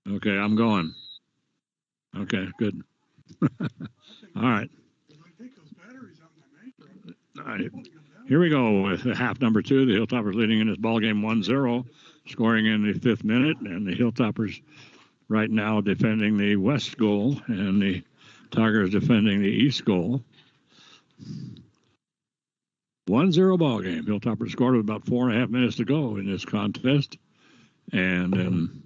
Okay, I'm going. Okay, good. All right. All right. Here we go with half number 2. The Hilltoppers leading in this ball game 1-0, scoring in the 5th minute, and the Hilltoppers right now defending the west goal, and the Tigers defending the east goal. 1-0 ball game. Hilltoppers scored with about 4.5 minutes to go in this contest, and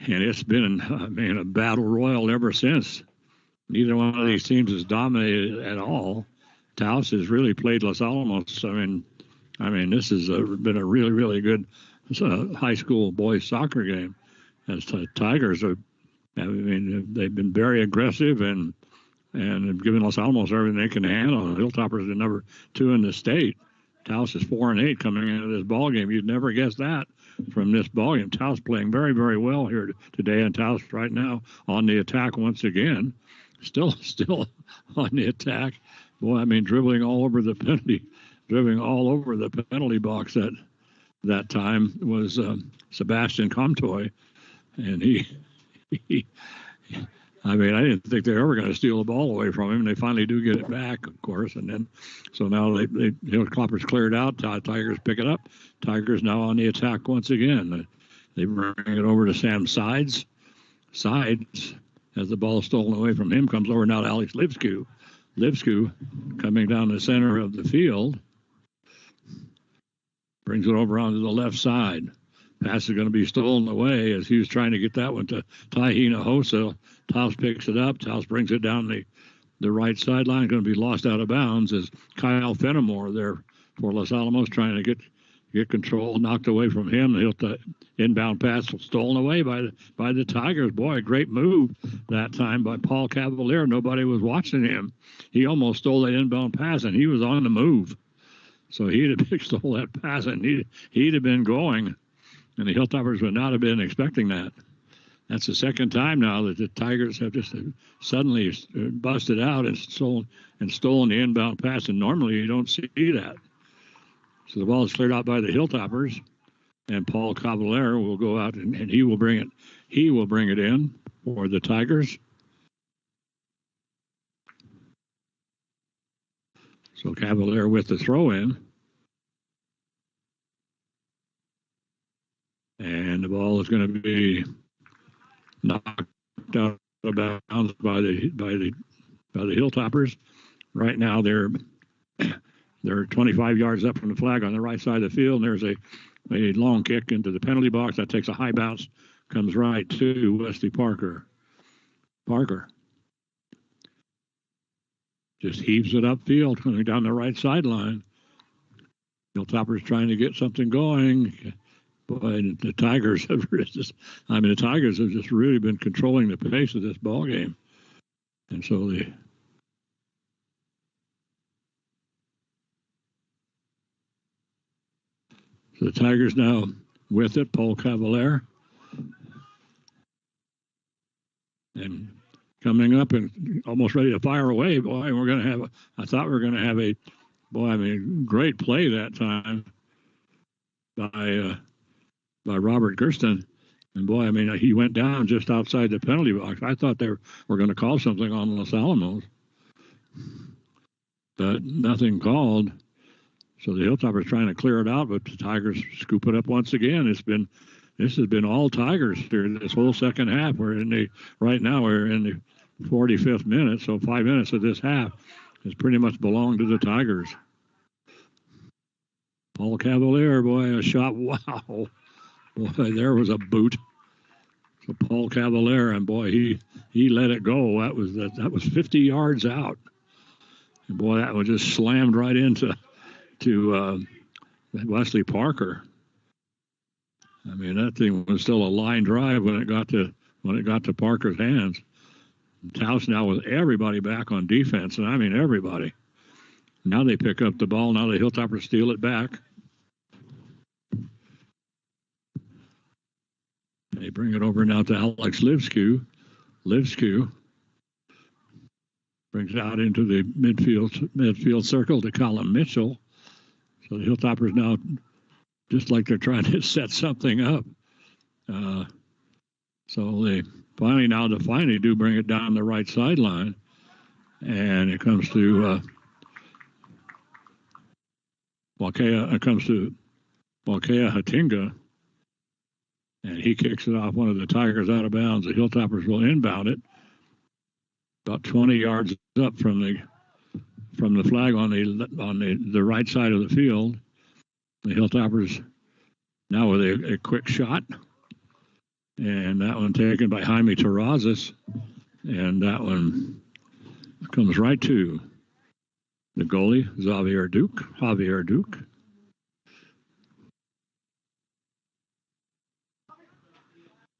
it's been, a battle royal ever since. Neither one of these teams has dominated at all. Taos has really played Los Alamos. I mean, this has been a really, really good high school boys soccer game. As Tigers are, they've been very aggressive and have given Los Alamos everything they can handle. Hilltoppers are number 2 in the state. Taos is 4-8 coming into this ball game. You'd never guess that from this ball game. Taos playing very, very well here today, and Taos right now on the attack once again. Still on the attack. Boy, dribbling all over the penalty box that time was Sebastian Comtoy, and he I didn't think they were ever going to steal the ball away from him. They finally do get it back, of course, and then so now Hilltoppers cleared out. Tigers pick it up. Tigers now on the attack once again. They bring it over to Sam Sides. As the ball is stolen away from him, comes over now to Alex Lipsku. Lipsku coming down the center of the field, brings it over onto the left side. Pass is going to be stolen away as he was trying to get that one to Tahina Hosa. Taos picks it up. Taos brings it down the right sideline. Going to be lost out of bounds as Kyle Fenimore there for Los Alamos trying to get control, knocked away from him. The inbound pass stolen away by the Tigers. Boy, a great move that time by Paul Cavalier. Nobody was watching him. He almost stole that inbound pass, and he was on the move. So he'd have stole that pass, and he'd have been going. And the Hilltoppers would not have been expecting that. That's the second time now that the Tigers have just suddenly busted out and stolen the inbound pass, and normally you don't see that. So the ball is cleared out by the Hilltoppers, and Paul Cavalier will go out and he will bring it. He will bring it in for the Tigers. So Cavalier with the throw in. And the ball is going to be knocked out of bounds by the Hilltoppers. Right now they're 25 yards up from the flag on the right side of the field. And there's a long kick into the penalty box that takes a high bounce, comes right to Wesley Parker. Parker just heaves it upfield, coming down the right sideline. Hilltoppers trying to get something going. Boy, the Tigers have just really been controlling the pace of this ball game. And so the Tigers now with it, Paul Cavalier. And coming up and almost ready to fire away. Boy, I thought we were going to have great play that time by Robert Gersten. And boy, he went down just outside the penalty box. I thought they were going to call something on Los Alamos, but nothing called. So the Hilltoppers trying to clear it out, but the Tigers scoop it up once again. This has been all Tigers here this whole second half. Right now we're in the 45th minute, so 5 minutes of this half has pretty much belonged to the Tigers. Paul Cavalier, boy, a shot. Wow. Boy, there was a boot. So Paul Cavalier, and boy, he let it go. That was 50 yards out. And boy, that was just slammed right into Wesley Parker. That thing was still a line drive when it got to Parker's hands. Taos now with everybody back on defense, and everybody. Now they pick up the ball. Now the Hilltoppers steal it back. They bring it over now to Alex Livskew. Livskew brings it out into the midfield circle to Colin Mitchell. So the Hilltoppers now, just like they're trying to set something up. So they finally do bring it down the right sideline. And it comes to Wakea Hatinga. And he kicks it off one of the Tigers out of bounds. The Hilltoppers will inbound it about 20 yards up from the flag on the right side of the field. The Hilltoppers now with a quick shot, and that one taken by Jaime Terrazas, and that one comes right to the goalie, Javier Duke.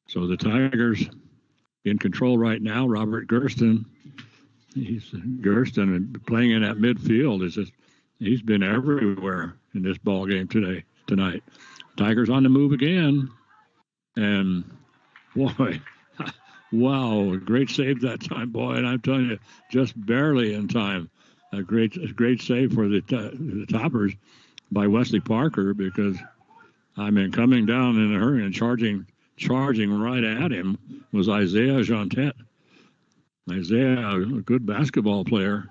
So the Tigers in control right now. Robert Gersten, and playing in that midfield he's been everywhere in this ball game tonight. Tigers on the move again, and boy, wow, a great save that time, boy. And I'm telling you, just barely in time. A great save for the Toppers by Wesley Parker, because coming down in a hurry and charging right at him was Isaiah Jontet. Isaiah, a good basketball player.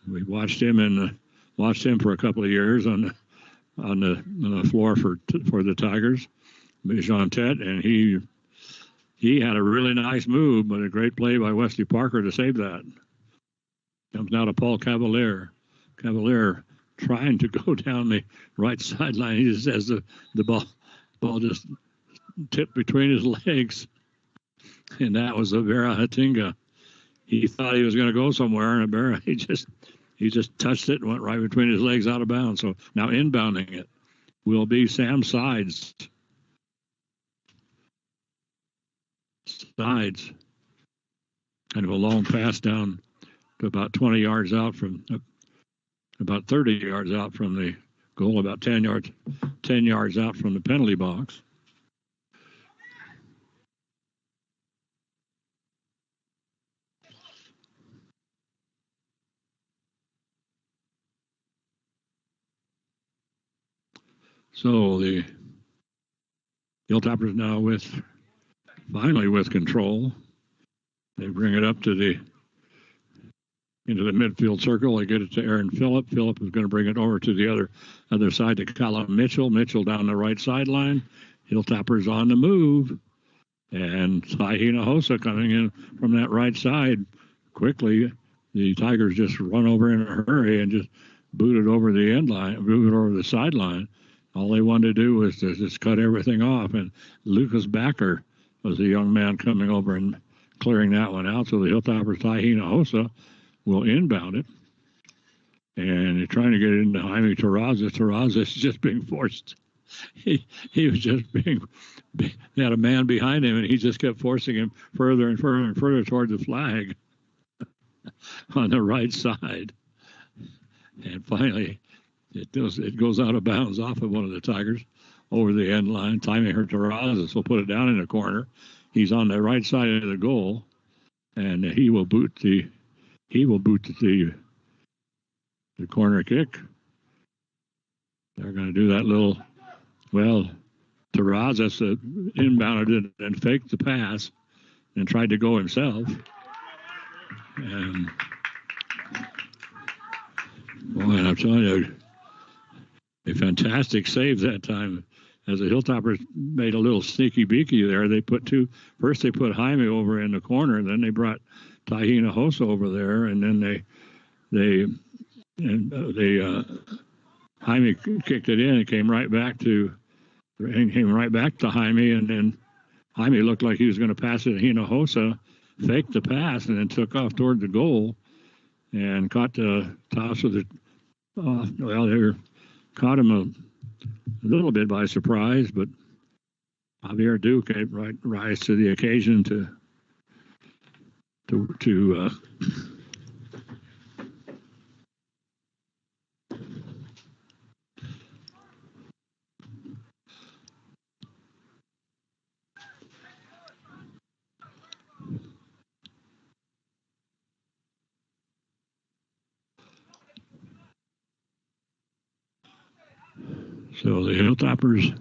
We watched him for a couple of years on the floor for the Tigers, Jontet, and he had a really nice move, but a great play by Wesley Parker to save that. Comes now to Paul Cavalier. Cavalier trying to go down the right sideline. He just has the ball just tipped between his legs, and that was Avera Hatinga. He thought he was going to go somewhere, and Avera, he just touched it and went right between his legs out of bounds. So now inbounding it will be Sam Sides. Kind of a long pass down to about 20 yards out about 30 yards out from the goal, about 10 yards out from the penalty box. So the Hilltoppers now finally with control. They bring it up into the midfield circle. They get it to Aaron Phillip. Phillip is going to bring it over to the other side to Callum Mitchell. Mitchell down the right sideline. Hilltoppers on the move. And Tahina Hosa coming in from that right side quickly. The Tigers just run over in a hurry and just booted over the end line, booted over the sideline. All they wanted to do was to just cut everything off. And Lucas Backer was the young man coming over and clearing that one out. So the Hilltoppers, Tahina Hosa, will inbound it. And they're trying to get it into Jaime Terraza. Terraza is just being forced. He was just they had a man behind him, and he just kept forcing him further and further and further toward the flag on the right side. And finally, it goes out of bounds off of one of the Tigers over the end line. Jaime Terrazas will put it down in the corner. He's on the right side of the goal, and he will boot the corner kick. They're going to do that little. Well, Terrazas inbounded it and faked the pass and tried to go himself. And boy, and I'm telling you, a fantastic save that time. As the Hilltoppers made a little sneaky beaky there, first they put Jaime over in the corner, and then they brought Tahina Hosa over there, and then Jaime kicked it in and came right back to Jaime, and then Jaime looked like he was going to pass it to Hinojosa, faked the pass, and then took off toward the goal and caught Taos with it. They caught him a little bit by surprise, but Javier Duke rise to the occasion to So the Hilltoppers,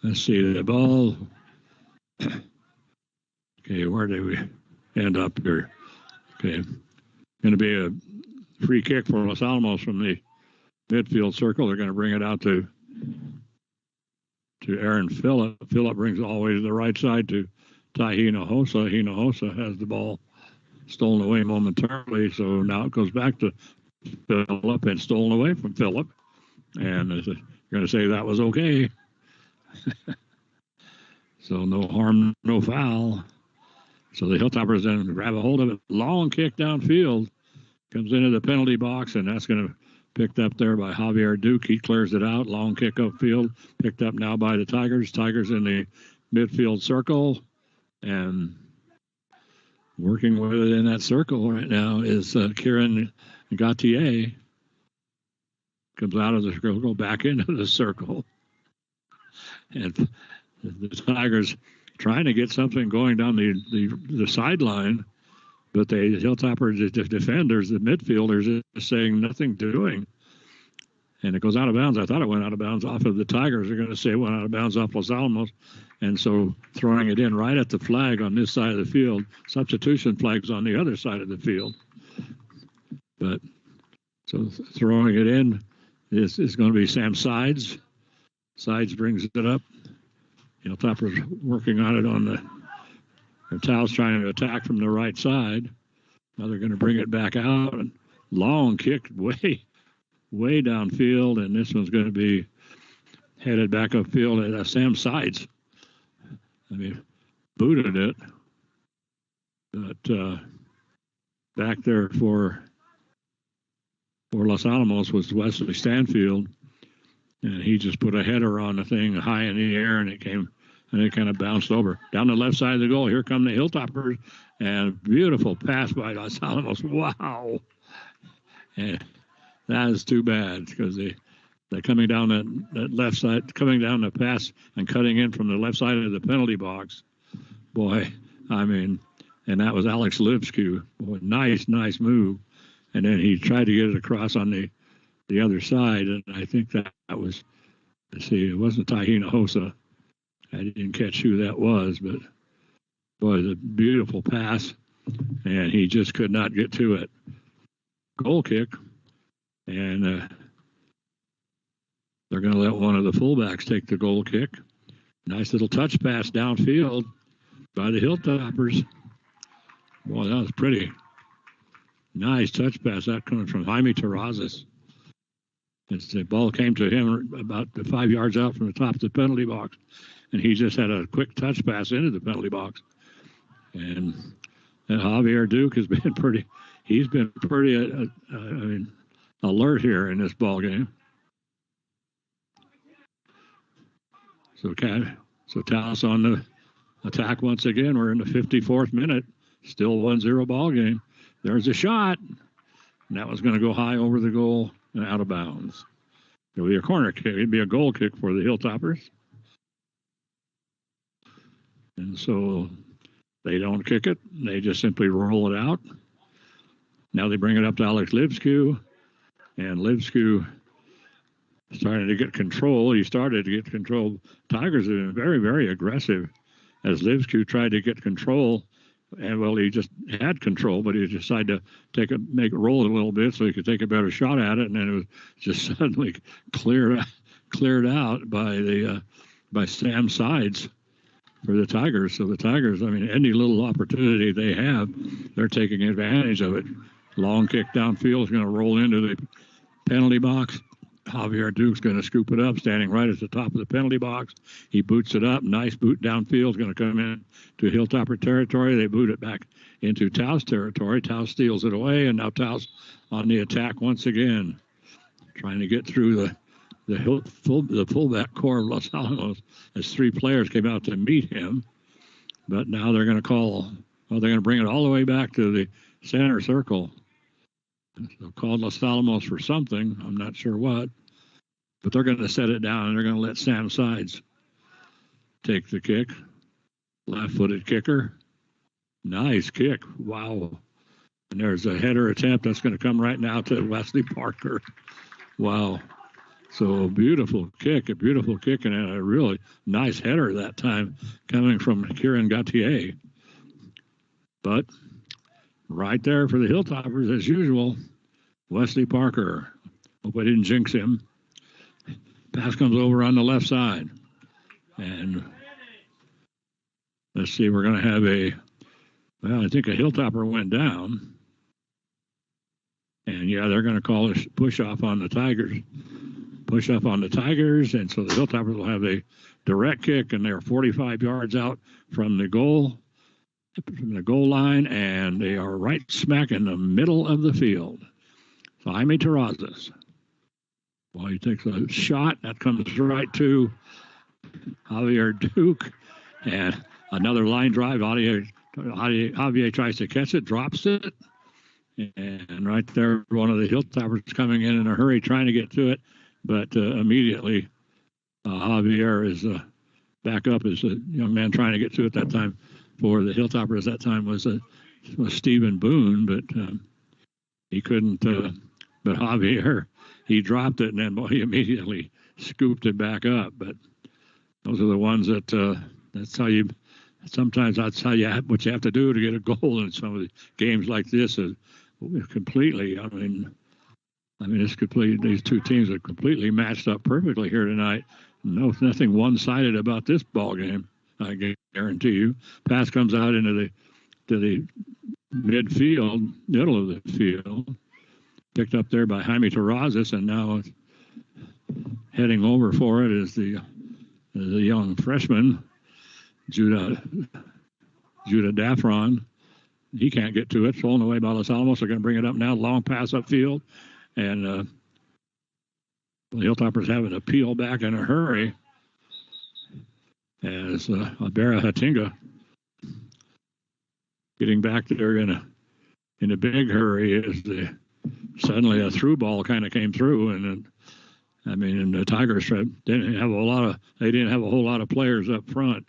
let's see, the ball. Okay, where did we end up here? Okay, going to be a free kick for Los Alamos from the midfield circle. They're going to bring it out to Aaron Phillip. Phillip brings it all the way to the right side to Tahina Hosa. Hinojosa has the ball stolen away momentarily, so now it goes back to Phillip and stolen away from Phillip. And you're going to say that was okay. So no harm, no foul. So the Hilltoppers then grab a hold of it. Long kick downfield. Comes into the penalty box, and that's going to picked up there by Javier Duke. He clears it out. Long kick upfield. Picked up now by the Tigers. Tigers in the midfield circle. And working with it in that circle right now is Kieran Gautier. Comes out of the circle, back into the circle. And the Tigers trying to get something going down the sideline, but the Hilltoppers, the defenders, the midfielders, is saying nothing doing. And it goes out of bounds. I thought it went out of bounds off of the Tigers. They're going to say it went out of bounds off Los Alamos. And so throwing it in right at the flag on this side of the field, substitution flags on the other side of the field. But so throwing it in is going to be Sam Sides. Sides brings it up. Hilltoppers working on it on the Taos trying to attack from the right side. Now they're going to bring it back out. And long kick way downfield, and this one's going to be headed back upfield at Sam Sides. I mean, booted it. But back there for Los Alamos was Wesley Stanfield, and he just put a header on the thing high in the air, and it kind of bounced over. Down the left side of the goal, here come the Hilltoppers, and beautiful pass by Los Alamos. Wow. And that is too bad because they're coming down that left side, coming down the pass and cutting in from the left side of the penalty box. Boy, I mean, and that was Alex Lipskew. Boy, nice move. And then he tried to get it across on the the other side, and I think that was, let's see, it wasn't Tahina Hosa. I didn't catch who that was, but boy, the beautiful pass, and he just could not get to it. Goal kick, and they're going to let one of the fullbacks take the goal kick. Nice little touch pass downfield by the Hilltoppers. Boy, that was pretty. Nice touch pass. That coming from Jaime Terrazas. As the ball came to him about 5 yards out from the top of the penalty box, and he just had a quick touch pass into the penalty box. And Javier Duke has been pretty. He's been pretty, alert here in this ball game. So Taos on the attack once again. We're in the 54th minute. Still 1-0 ball game. There's a shot. And that was going to go high over the goal and out of bounds. It'll be a corner kick. It'd be a goal kick for the Hilltoppers. And so they don't kick it. They just simply roll it out. Now they bring it up to Alex Livsku. And Livsku starting to get control. He started to get control. Tigers have been very, very aggressive as Livsku tried to get control. And, well, he just had control, but he decided to make it roll a little bit so he could take a better shot at it. And then it was just suddenly cleared out by Sam Sides for the Tigers. So the Tigers, any little opportunity they have, they're taking advantage of it. Long kick downfield is going to roll into the penalty box. Javier Duke's going to scoop it up, standing right at the top of the penalty box. He boots it up. Nice boot downfield. Is going to come in to Hilltopper territory. They boot it back into Taos territory. Taos steals it away, and now Taos on the attack once again, trying to get through the fullback core of Los Alamos as three players came out to meet him. But now they're going to bring it all the way back to the center circle. They'll call Los Alamos for something. I'm not sure what. But they're going to set it down, and they're going to let Sam Sides take the kick. Left-footed kicker. Nice kick. Wow. And there's a header attempt that's going to come right now to Wesley Parker. Wow. So a beautiful kick, and a really nice header that time coming from Kieran Gautier. But right there for the Hilltoppers, as usual, Wesley Parker. Hope I didn't jinx him. Pass comes over on the left side. And let's see, we're going to have I think a Hilltopper went down. And, yeah, they're going to call a push-off on the Tigers. Push-off on the Tigers, and so the Hilltoppers will have a direct kick, and they're 45 yards out from the goal line, and they are right smack in the middle of the field. So Jaime Terrazas. Well, he takes a shot. That comes right to Javier Duke. And another line drive. Javier tries to catch it, drops it. And right there, one of the Hilltoppers coming in a hurry, trying to get to it. But immediately, Javier is back up as a young man trying to get to it that time. For the Hilltoppers that time was Stephen Boone, but he couldn't. But Javier, he dropped it, and then he immediately scooped it back up. But those are the ones that's how you. Sometimes that's what you have to do to get a goal in some of the games like this. Is completely. It's complete. These two teams are completely matched up perfectly here tonight. Nothing one-sided about this ball game. I guarantee you. Pass comes out into the midfield, middle of the field, picked up there by Jaime Terrazas, and now heading over for it is the young freshman, Judah Daffron. He can't get to it. Stolen away by Los Alamos. They're going to bring it up now. Long pass upfield, and the Hilltoppers having to peel back in a hurry. As Abera Hatinga getting back there in a big hurry as suddenly a through ball kind of came through, and the Tigers didn't have a whole lot of players up front,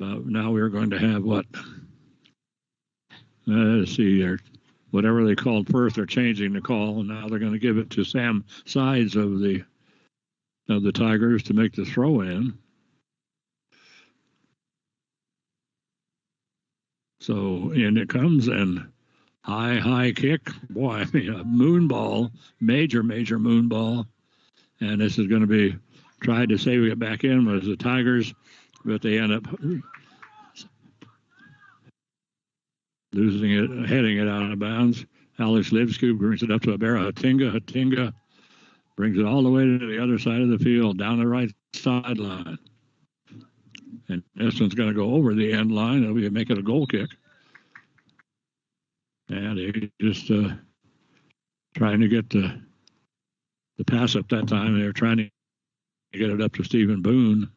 but now we're going to have what? Let's see there, whatever they called first, they're changing the call, and now they're going to give it to Sam Sides of the Tigers to make the throw in. So in it comes, and high kick. Boy, I mean, a moon ball, major moon ball. And this is going to be tried to save it back in was the Tigers, but they end up losing it, heading it out of bounds. Alex Livsku brings it up to Abera Hatinga. Hatinga brings it all the way to the other side of the field, down the right sideline. And this one's going to go over the end line. It'll be make it a goal kick. And they just trying to get the pass up that time. They were trying to get it up to Stephen Boone.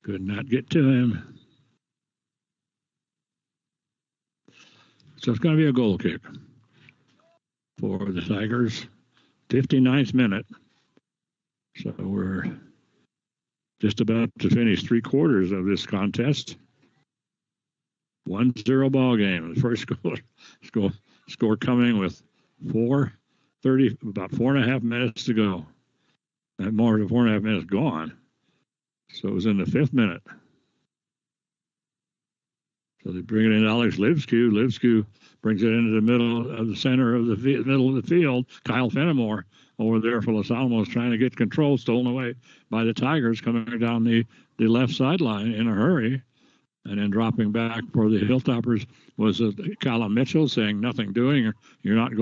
Could not get to him. So it's going to be a goal kick for the Tigers. 59th minute. So we're just about to finish 3/4 of this contest. 1-0 ball game. The first score coming with about 4.5 minutes to go. More than 4.5 minutes gone. So it was in the 5th minute. So they bring it in Alex Livsku. Livsku brings it into the middle of the center of the middle of the field. Kyle Fenimore over there for Los Alamos trying to get control, stolen away by the Tigers coming down the left sideline in a hurry. And then dropping back for the Hilltoppers was Callum Mitchell saying nothing doing. You're not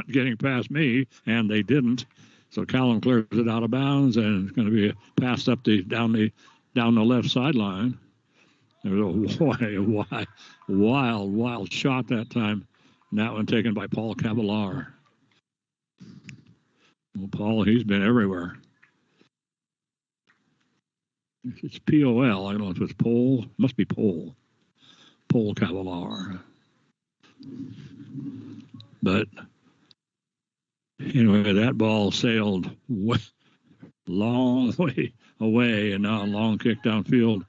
getting past me, and they didn't. So Callum clears it out of bounds, and it's going to be passed up down the left sideline. There was a wild shot that time. And that one taken by Paul Cavalar. Well, Paul, he's been everywhere. It's P-O-L. I don't know if it's Pole. Must be Pole. Pole Cavalar. But anyway, that ball sailed long way away, and now a long kick downfield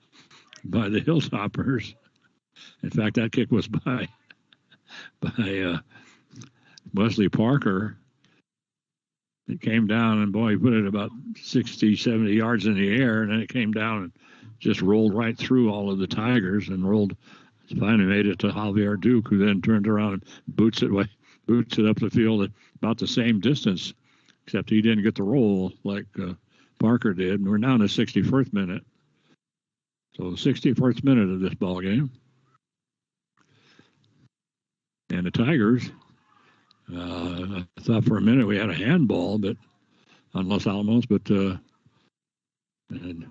by the Hilltoppers. In fact, that kick was by Wesley Parker. It came down, and boy, he put it about 60, 70 yards in the air, and then it came down and just rolled right through all of the Tigers and finally made it to Javier Duke, who then turned around and boots it up the field at about the same distance, except he didn't get the roll like Parker did. And we're now in the 61st minute. So the 61st minute of this ball game. And the Tigers, I thought for a minute we had a handball, but on Los Alamos, but and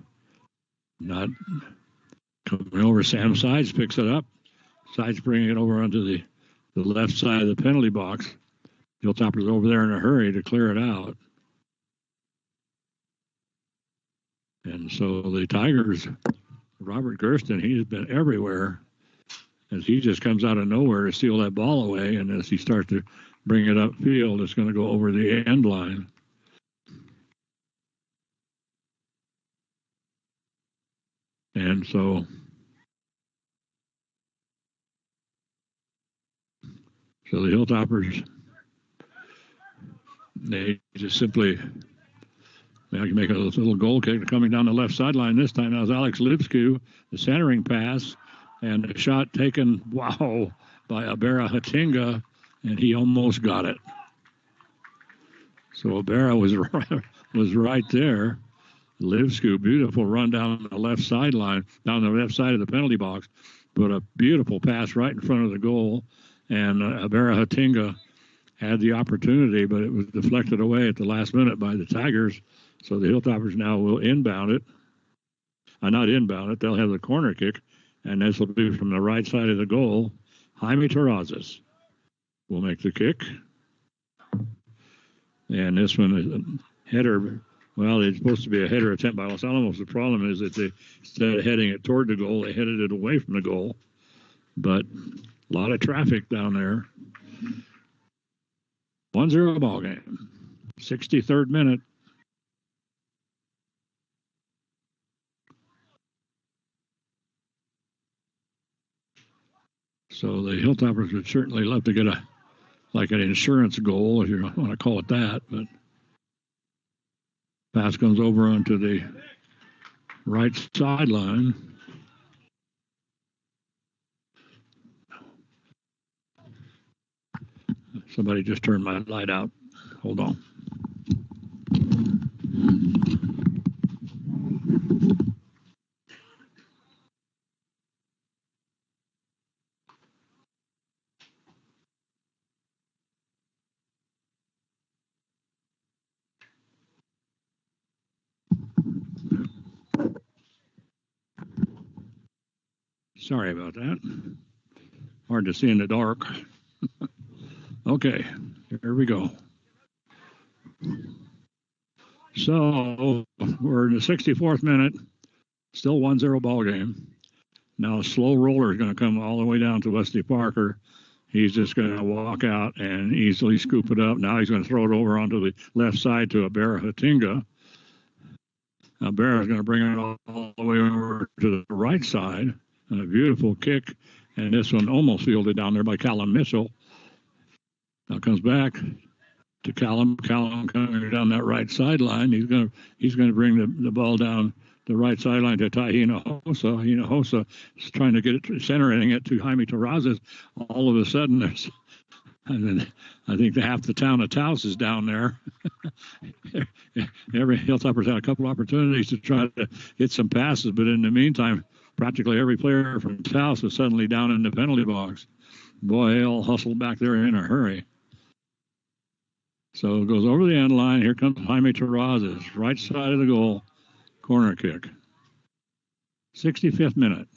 not coming over. Sam Sides picks it up. Sides bringing it over onto the left side of the penalty box. Hilltopper's over there in a hurry to clear it out. And so the Tigers, Robert Gersten, he's been everywhere as he just comes out of nowhere to steal that ball away. And as he starts to bring it upfield, it's going to go over the end line. And so the Hilltoppers, they just simply make a little goal kick coming down the left sideline. This time that was Alex Lipsku, the centering pass, and a shot taken, by Abera Hatinga, and he almost got it. So Abera was right there. Livsku, beautiful run down the left sideline, down the left side of the penalty box, put a beautiful pass right in front of the goal, and Abera Hatinga had the opportunity, but it was deflected away at the last minute by the Tigers. So the Hilltoppers now will inbound it. Not inbound it, they'll have the corner kick, and this will be from the right side of the goal. Jaime Terrazas will make the kick. And this one is a header. Well, it's supposed to be a header attempt by Los Alamos. The problem is that instead of heading it toward the goal, they headed it away from the goal. But a lot of traffic down there. 1-0 ball game. 63rd minute. So the Hilltoppers would certainly love to get an insurance goal, if you want to call it that. But pass comes over onto the right sideline. Somebody just turned my light out. Hold on. Sorry about that. Hard to see in the dark. Okay, here we go. So we're in the 64th minute, still 1-0 ball game. Now a slow roller is going to come all the way down to Wesley Parker. He's just going to walk out and easily scoop it up. Now he's going to throw it over onto the left side to Abera Hatinga. Abera is going to bring it all the way over to the right side. And a beautiful kick. And this one almost fielded down there by Callum Mitchell. Now comes back to Callum. Callum coming down that right sideline. He's going to bring the ball down the right sideline to Hinojosa. Hinojosa is trying to get it, centering it to Jaime Terrazas. All of a sudden, and then I think half the town of Taos is down there. Every Hilltoppers had a couple opportunities to try to get some passes, but in the meantime, practically every player from Taos is suddenly down in the penalty box. Boy, they all hustled back there in a hurry. So it goes over the end line. Here comes Jaime Terrazas, right side of the goal, corner kick. 65th minute.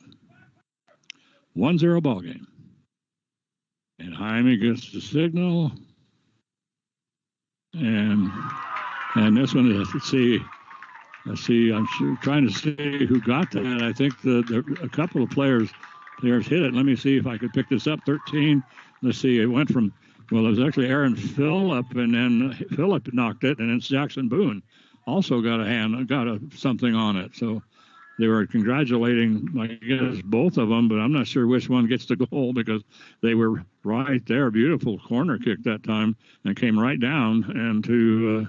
1-0 ball game. And Jaime gets the signal. And this one is, let's see, I'm trying to see who got that. I think a couple of players hit it. Let me see if I could pick this up. 13. Let's see. It went from, well, it was actually Aaron Phillip, and then Phillip knocked it, and then Jackson Boone also got something on it. So they were congratulating, I guess, both of them, but I'm not sure which one gets the goal because they were right there. Beautiful corner kick that time, and came right down, and to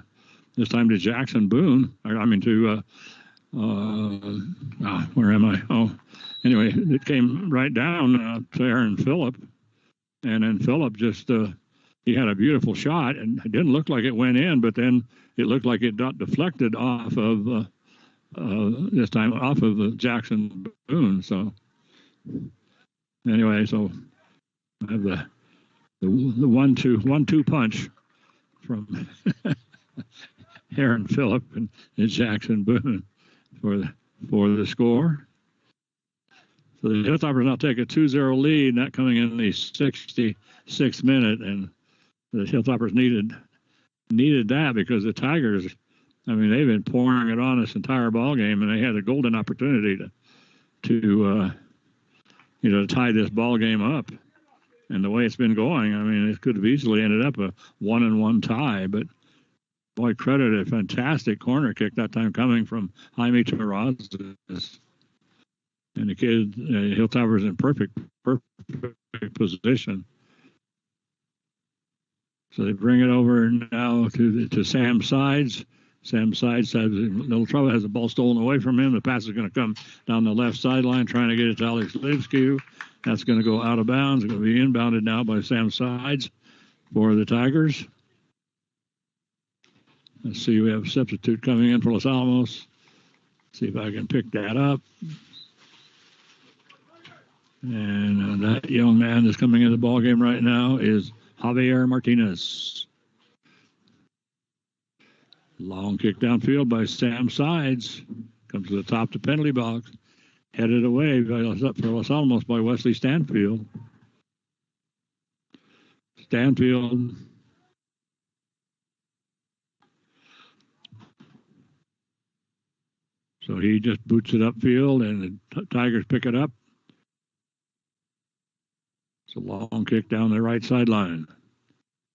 this time to Jackson Boone. Where am I? Oh, anyway, it came right down to Aaron Phillip, and then Phillip just he had a beautiful shot, and it didn't look like it went in, but then it looked like it got deflected off of this time off of the Jackson Boone. So anyway, so I have the 1-2 punch from Aaron Phillip and Jackson Boone for the score. So the Hilltoppers now take a 2-0 lead, not coming in the 66th minute, and the Hilltoppers needed that because the Tigers, I mean, they've been pouring it on this entire ball game, and they had a golden opportunity to tie this ball game up. And the way it's been going, I mean, it could have easily ended up a 1-1 tie, but boy, credit a fantastic corner kick that time coming from Jaime Terrazas. And the kid, Hilltoppers in perfect position. So they bring it over now to Sam Sides. Sam Sides has a little trouble, has the ball stolen away from him. The pass is going to come down the left sideline, trying to get it to Alex Lipskew. That's going to go out of bounds. It's going to be inbounded now by Sam Sides for the Tigers. Let's see, we have a substitute coming in for Los Alamos. See if I can pick that up. And that young man that's coming into the ball game right now is Javier Martinez. Long kick downfield by Sam Sides. Comes to the top of the penalty box. Headed away for Los Alamos by Wesley Stanfield. Stanfield. So he just boots it upfield, and the Tigers pick it up. It's a long kick down the right sideline.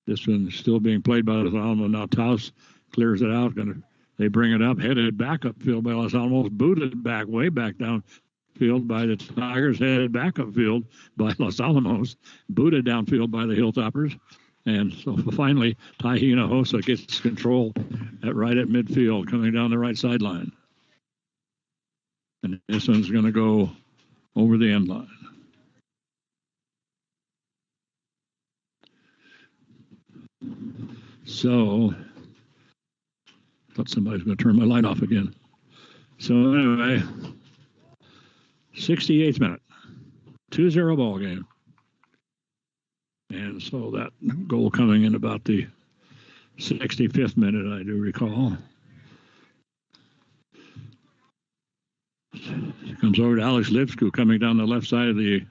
This one's still being played by Los Alamos. Now Taos clears it out. They bring it up, headed back upfield by Los Alamos, booted back, way back down field by the Tigers, headed back upfield by Los Alamos, booted downfield by the Hilltoppers. And so finally, Tai Hinojosa gets control right at midfield, coming down the right sideline. And this one's going to go over the end line. So, thought somebody's going to turn my light off again. So anyway, 68th minute, 2-0 ball game. And so that goal coming in about the 65th minute, I do recall. Comes over to Alex Lipsku coming down the left side of the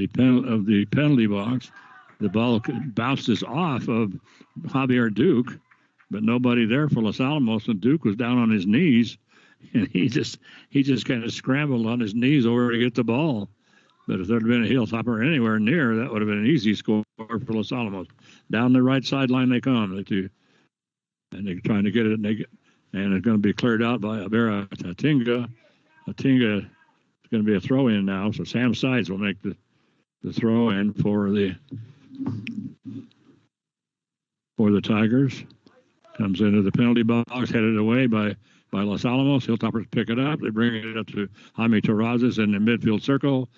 penalty box. The ball bounces off of Javier Duke, but nobody there for Los Alamos, and Duke was down on his knees, and he just kind of scrambled on his knees over to get the ball. But if there had been a Hilltopper anywhere near, that would have been an easy score for Los Alamos. Down the right sideline they come, and they're trying to get it, and it's going to be cleared out by Abera Tatinga. Tatinga is going to be a throw-in now, so Sam Sides will make the throw-in for the Tigers. Comes into the penalty box, headed away by Los Alamos. Hilltoppers pick it up. They bring it up to Jaime Terrazas in the midfield circle,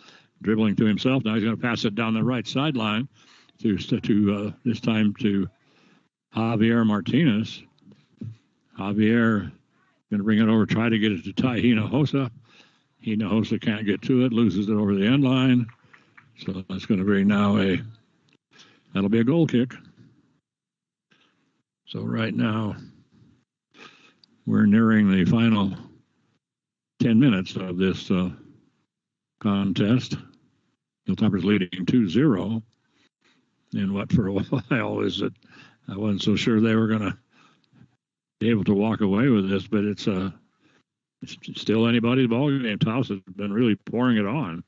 dribbling to himself. Now he's going to pass it down the right sideline to this time to Javier Martinez. Javier going to bring it over, try to get it to Tai Hinojosa. Hinojosa can't get to it, loses it over the end line. So that's going to be now that'll be a goal kick. So right now, we're nearing the final 10 minutes of this contest. Hilltoppers leading 2-0. And what for a while is that I wasn't so sure they were going to be able to walk away with this, but it's still anybody's ball game. Taos has been really pouring it on.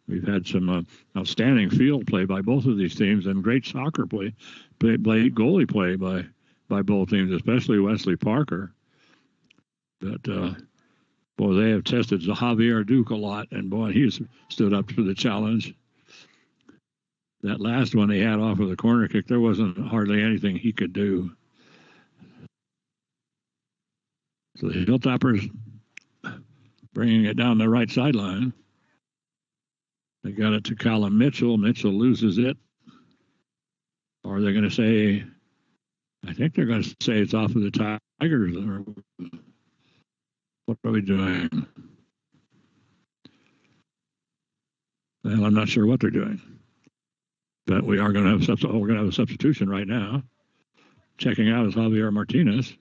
We've had some outstanding field play by both of these teams and great soccer play goalie play by both teams, especially Wesley Parker. But boy, they have tested Javier Duke a lot, and boy, he's stood up to the challenge. That last one he had off of the corner kick, there wasn't hardly anything he could do. So the Hilltoppers bringing it down the right sideline. They got it to Callum Mitchell. Mitchell loses it. Or they're going to say, I think they're going to say it's off of the Tigers. Or what are we doing? Well, I'm not sure what they're doing. But we are going to have a substitution right now. Checking out is Javier Martinez.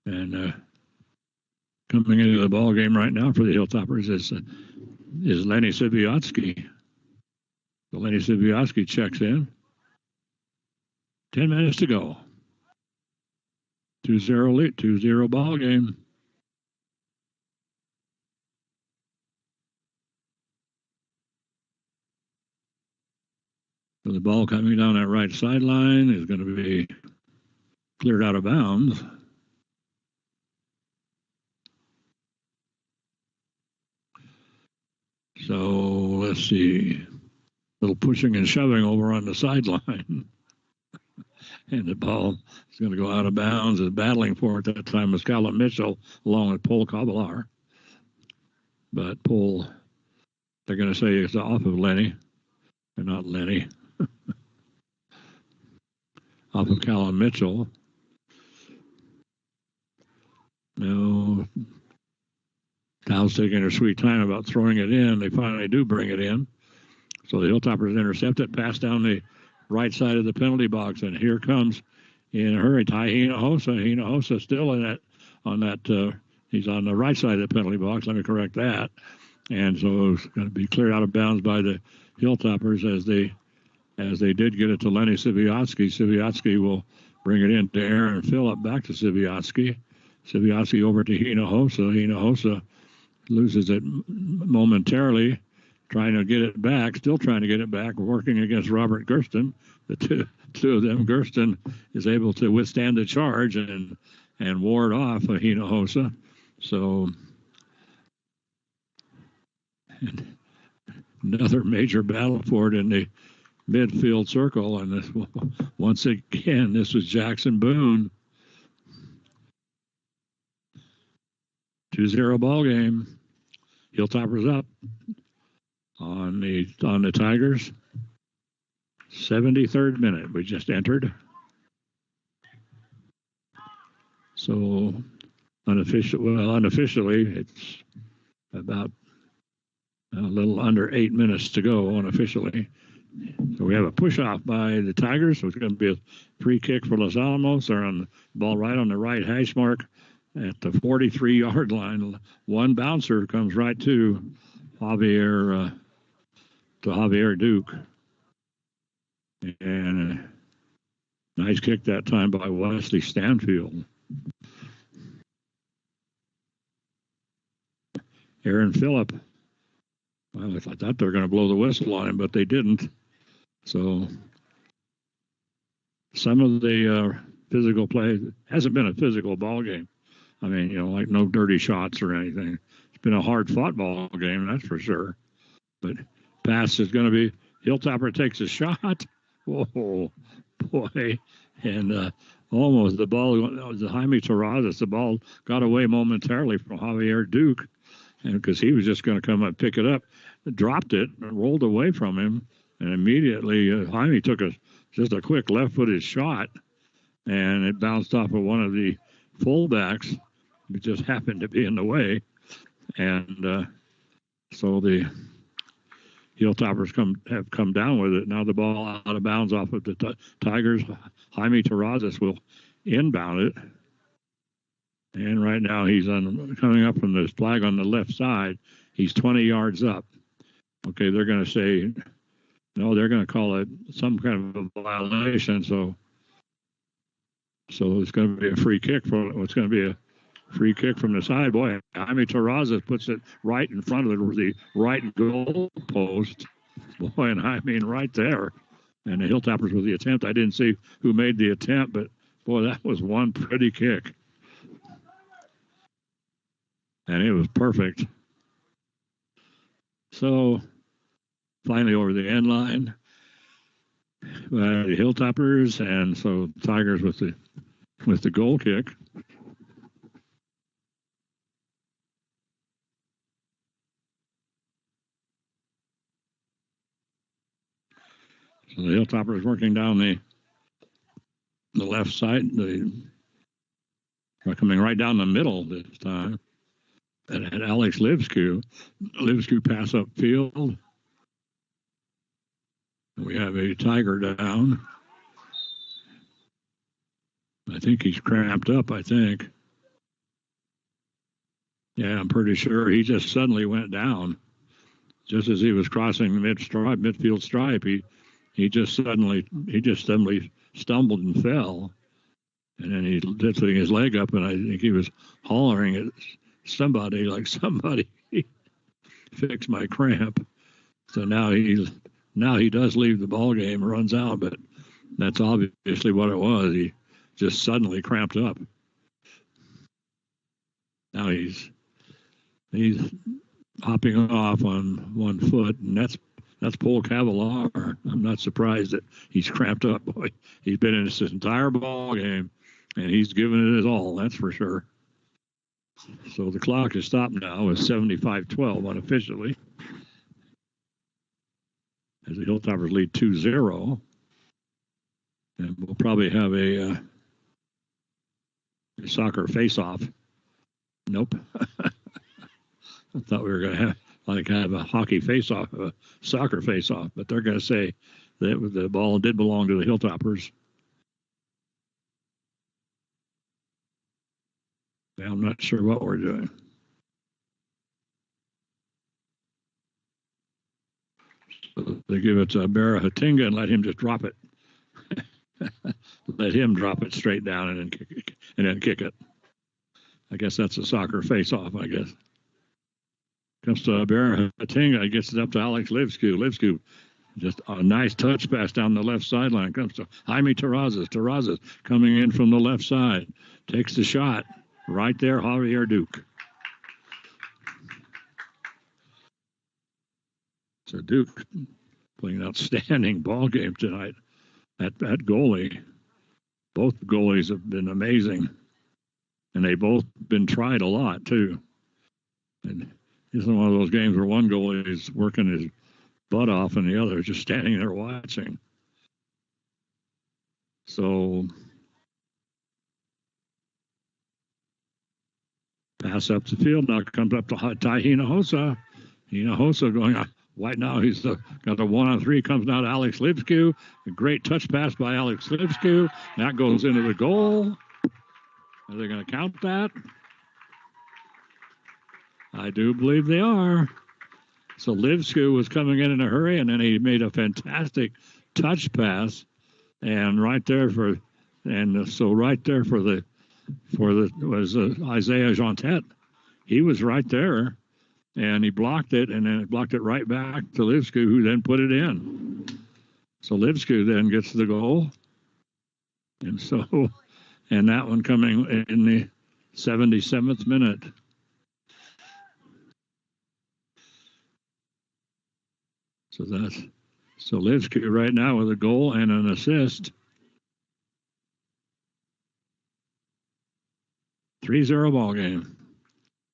And coming into the ball game right now for the Hilltoppers is Lenny Siviotsky. So Lenny Siviotsky checks in. 10 minutes to go. 2-0 lead, 2-0 ball game. So the ball coming down that right sideline is going to be cleared out of bounds. So let's see. A little pushing and shoving over on the sideline. And the ball is going to go out of bounds. And battling for it at that time was Callum Mitchell along with Paul Caballar. But Paul, they're going to say it's off of Lenny. Or not Lenny. Off of Callum Mitchell. No. Taos taking their sweet time about throwing it in. They finally do bring it in. So the Hilltoppers intercept it, pass down the right side of the penalty box, and here comes in a hurry Tai Hinojosa. Hinojosa still in that. He's on the right side of the penalty box. Let me correct that. And so it's going to be cleared out of bounds by the Hilltoppers as they did get it to Lenny Siviotsky. Siviotsky will bring it in to Aaron Phillip, back to Siviotsky. Siviotsky over to Hinojosa. Hinojosa loses it momentarily, trying to get it back, still trying to get it back, working against Robert Gersten. The two of them, Gersten is able to withstand the charge and ward off Hinojosa. So And another major battle for it in the midfield circle. And this, once again, this was Jackson Boone. 2-0 ball game. Hilltoppers up on the Tigers. 73rd minute we just entered. So unofficially, it's about a little under 8 minutes to go unofficially. So we have a push-off by the Tigers. So it's going to be a free kick for Los Alamos. They're on the ball right on the right hash mark at the 43-yard line. One bouncer comes right to Javier Duke. And a nice kick that time by Wesley Stanfield. Aaron Phillip. Well, I thought they were going to blow the whistle on him, but they didn't. So some of the physical play hasn't been a physical ball game. I mean, like no dirty shots or anything. It's been a hard-fought ball game, that's for sure. But pass is going to be Hilltopper takes a shot. Whoa, boy. And almost the ball, the Jaime Terrazas, the ball got away momentarily from Javier Duke. And because he was just going to come up, pick it up, dropped it, and rolled away from him. And immediately Jaime took just a quick left-footed shot, and it bounced off of one of the fullbacks. It just happened to be in the way. And so the Hilltoppers have come down with it. Now the ball out of bounds off of the Tigers. Jaime Terrazas will inbound it. And right now he's coming up from the flag on the left side. He's 20 yards up. Okay, they're going to say, no, they're going to call it some kind of a violation. So it's going to be a free kick. It's going to be a free kick from the side. Boy, Jaime Terrazas puts it right in front of the right goal post. Boy, and I mean right there. And the Hilltoppers with the attempt. I didn't see who made the attempt, but boy, that was one pretty kick. And it was perfect. So finally over the end line, the Hilltoppers, and so Tigers with the goal kick. So the Hilltoppers working down the left side. They're coming right down the middle this time. And Alex Livsku pass up field. We have a Tiger down. I think he's cramped up, I think. Yeah, I'm pretty sure he just suddenly went down. Just as he was crossing the midfield stripe, he just suddenly stumbled and fell. And then he lifting his leg up, and I think he was hollering at somebody fix my cramp. So now he does leave the ball game, runs out, but that's obviously what it was. He just suddenly cramped up. Now he's hopping off on one foot, and that's Paul Cavallaro. I'm not surprised that he's cramped up. Boy, he's been in this entire ball game, and he's given it his all, that's for sure. So the clock is stopped now with 75-12 unofficially. As the Hilltoppers lead 2-0. And we'll probably have a soccer face-off. Nope. I thought we were going to have a hockey face-off, a soccer face-off, but they're going to say that the ball did belong to the Hilltoppers. I'm not sure what we're doing. So they give it to Barra Hatinga and let him just drop it. Let him drop it straight down and then kick it. I guess that's a soccer face-off, I guess. Comes to Barra Hatinga, gets it up to Alex Livsku. Livsku, just a nice touch pass down the left sideline. Comes to Jaime Terrazas. Terrazas coming in from the left side. Takes the shot. Right there, Javier Duke. So Duke playing an outstanding ball game tonight at goalie. Both goalies have been amazing, and they both been tried a lot too. And this is one of those games where one goalie is working his butt off and the other is just standing there watching. So pass up the field. Now comes up to Ty Hinojosa. Hinojosa going right now. He's got the 1-on-3. Comes down to Alex Lipsku. A great touch pass by Alex Lipsku. That goes into the goal. Are they going to count that? I do believe they are. So Lipsku was coming in a hurry, and then he made a fantastic touch pass, and right there for the was Isaiah Jontet. He was right there, and he blocked it, and then it blocked it right back to Lipsku, who then put it in. So Lipsku then gets the goal, and that one coming in the 77th minute. So Lipsku right now with a goal and an assist. 3-0 ball game.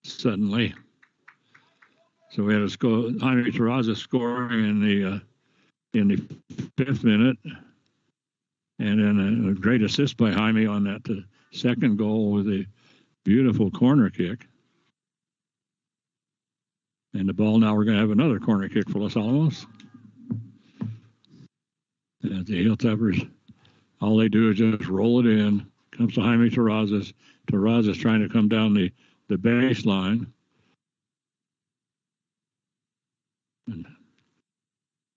Suddenly. So we had a score. Jaime Terraza scoring in the 5th minute. And then a great assist by Jaime on that second goal with a beautiful corner kick. And the ball now, we're going to have another corner kick for Los Alamos. And the Hilltoppers, all they do is just roll it in. Comes to Jaime Terrazas. Terrazas trying to come down the baseline. And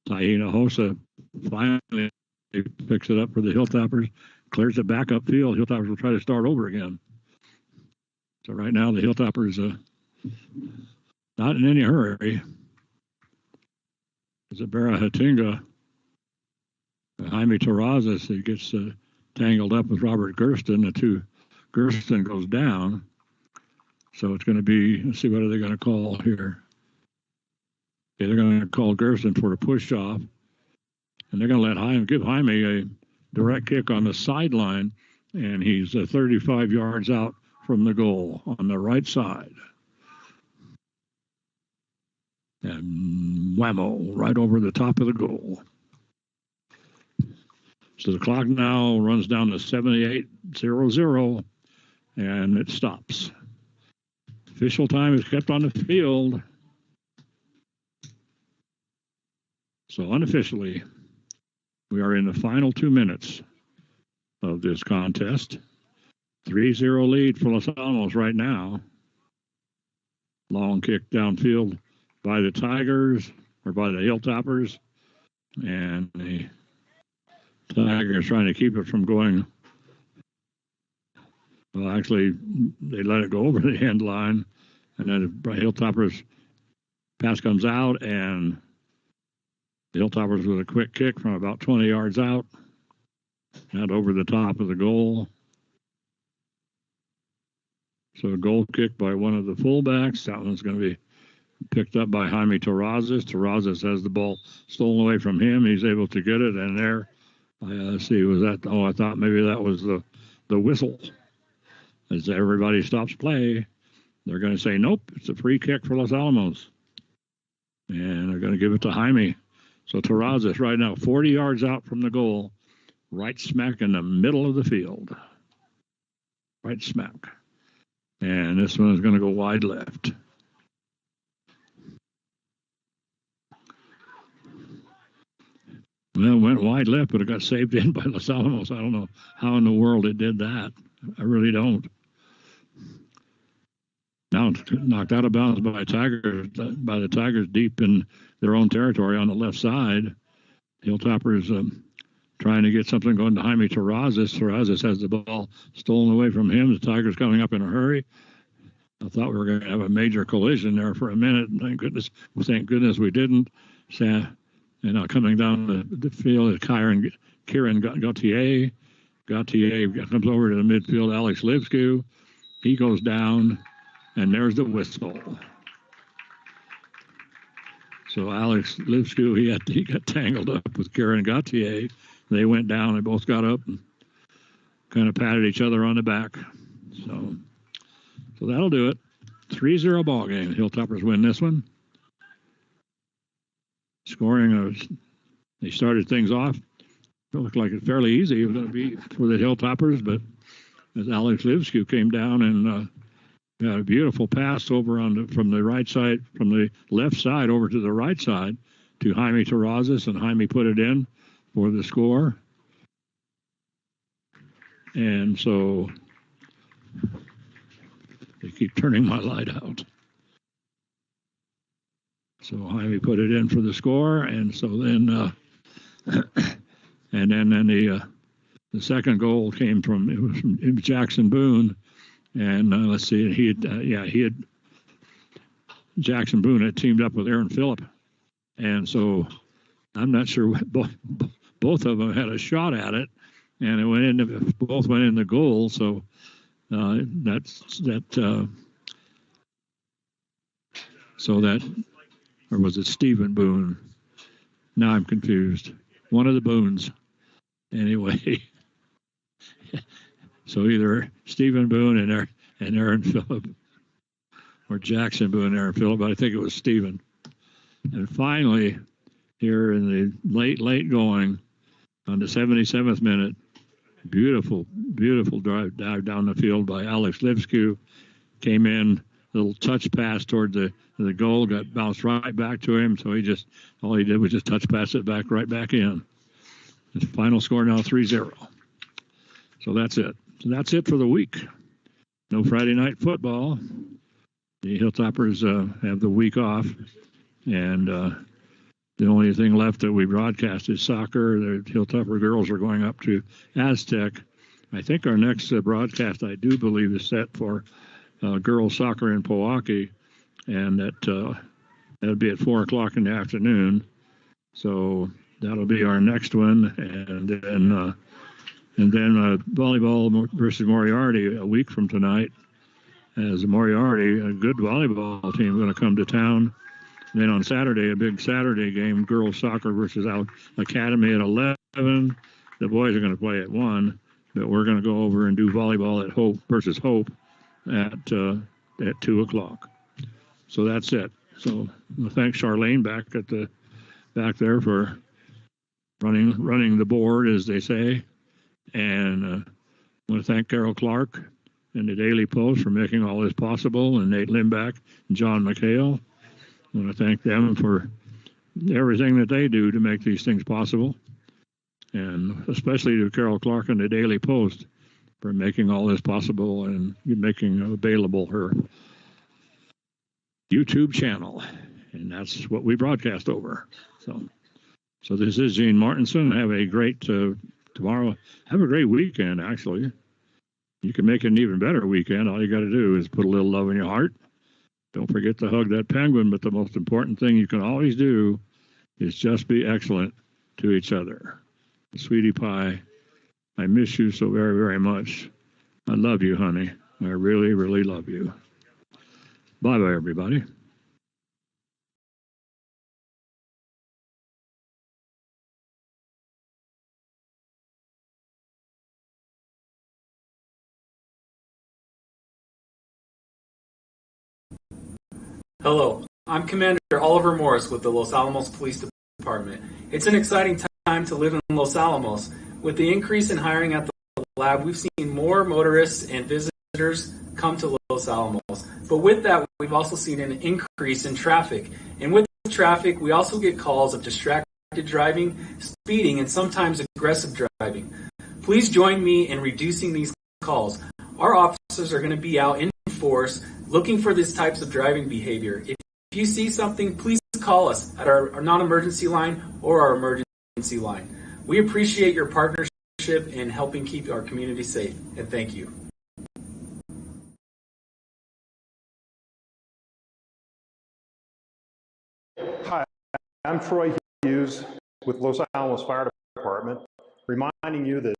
Ty Hinojosa finally picks it up for the Hilltoppers. Clears it back upfield. Hilltoppers will try to start over again. So right now the Hilltoppers not in any hurry. Zabera Hatinga, Jaime Terrazas, he gets tangled up with Robert Gersten. Gersten goes down. So it's going to be, let's see, what are they going to call here? Okay, they're going to call Gersten for a push-off. And they're going to give Jaime a direct kick on the sideline. And he's 35 yards out from the goal on the right side. And whammo, right over the top of the goal. So the clock now runs down to 78:00, and it stops. Official time is kept on the field. So unofficially, we are in the final 2 minutes of this contest. 3-0 lead for Los Alamos right now. Long kick downfield by the Tigers, or by the Hilltoppers. And the Tigers trying to keep it from going. Well, actually, they let it go over the end line. And then the Hilltoppers pass comes out, and the Hilltoppers with a quick kick from about 20 yards out. Not over the top of the goal. So a goal kick by one of the fullbacks. That one's going to be picked up by Jaime Terrazas. Terrazas has the ball stolen away from him. He's able to get it, and there, let's see, was that? Oh, I thought maybe that was the whistle. As everybody stops play, they're going to say, nope, it's a free kick for Los Alamos. And they're going to give it to Jaime. So Terrazas right now, 40 yards out from the goal, right smack in the middle of the field. Right smack. And this one is going to go wide left. Well, it went wide left, but it got saved in by Los Alamos. I don't know how in the world it did that. I really don't. Now knocked out of bounds by the Tigers deep in their own territory on the left side. Hilltoppers trying to get something going to Jaime Terrazas. Terrazas has the ball stolen away from him. The Tigers coming up in a hurry. I thought we were going to have a major collision there for a minute. Thank goodness we didn't. And now coming down the field is Kieran Gauthier. Gauthier comes over to the midfield. Alex Lipsku. He goes down, and there's the whistle. So Alex Lipsku, he got tangled up with Karen Gauthier. They went down. They both got up and kind of patted each other on the back. So that'll do it. 3-0 ball game. Hilltoppers win this one. Scoring, they started things off. It looked like it's fairly easy. It was going to be for the Hilltoppers, but as Alex Lipsku came down and got a beautiful pass over from the right side, from the left side over to the right side to Jaime Terrazas, and Jaime put it in for the score. And so they keep turning my light out. So Jaime put it in for the score, and so then and then the second goal came from Jackson Boone, and let's see, he had Jackson Boone had teamed up with Aaron Phillip, and so I'm not sure both of them had a shot at it, and it both went in the goal. So or was it Stephen Boone? Now I'm confused. One of the Boones, anyway. So either Stephen Boone and Aaron Phillip, or Jackson Boone and Aaron Phillip, but I think it was Stephen. And finally, here in the late going, on the 77th minute, beautiful dive down the field by Alex Lipsku. Came in, little touch pass toward the goal, got bounced right back to him. So all he did was just touch pass it right back in. The final score now 3-0. So that's it. So that's it for the week. No Friday night football. The Hilltoppers have the week off, and the only thing left that we broadcast is soccer. The Hilltopper girls are going up to Aztec. I think our next broadcast, I do believe, is set for girls soccer in Milwaukee, and that'll be at 4:00 in the afternoon. So that'll be our next one, and then volleyball versus Moriarty a week from tonight. As Moriarty, a good volleyball team, going to come to town. And then on Saturday, a big Saturday game, girls soccer versus Academy at 11. The boys are going to play at 1, but we're going to go over and do volleyball at Hope versus Hope at 2:00. So that's it. So we'll thank Charlene back there for running the board, as they say, and I want to thank Carol Clark and the Daily Post for making all this possible, and Nate Limback and John McHale. I want to thank them for everything that they do to make these things possible, and especially to Carol Clark and the Daily Post for making all this possible and making available her YouTube channel. And that's what we broadcast over. So this is Gene Martinson. Have a great tomorrow. Have a great weekend, actually. You can make it an even better weekend. All you got to do is put a little love in your heart. Don't forget to hug that penguin, but the most important thing you can always do is just be excellent to each other. Sweetie Pie, I miss you so very, very much. I love you, honey. I really, really love you. Bye-bye, everybody. Hello, I'm Commander Oliver Morris with the Los Alamos Police Department. It's an exciting time to live in Los Alamos. With the increase in hiring at the lab, we've seen more motorists and visitors come to Los Alamos. But with that, we've also seen an increase in traffic. And with traffic, we also get calls of distracted driving, speeding, and sometimes aggressive driving. Please join me in reducing these calls. Our officers are going to be out in force looking for these types of driving behavior. If you see something, please call us at our non-emergency line or our emergency line. We appreciate your partnership in helping keep our community safe, and thank you. Hi, I'm Troy Hughes with Los Alamos Fire Department, reminding you that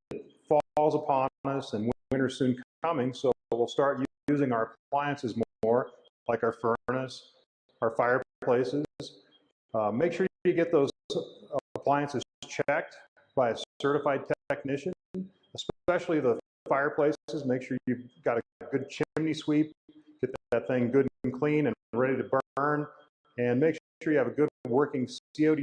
fall's upon us and winter's soon coming, so we'll start using our appliances more, like our furnace, our fireplaces, Make sure you get those appliances checked by a certified technician, especially the fireplaces. Make sure you've got a good chimney sweep, get that thing good and clean and ready to burn, and make sure you have a good working COD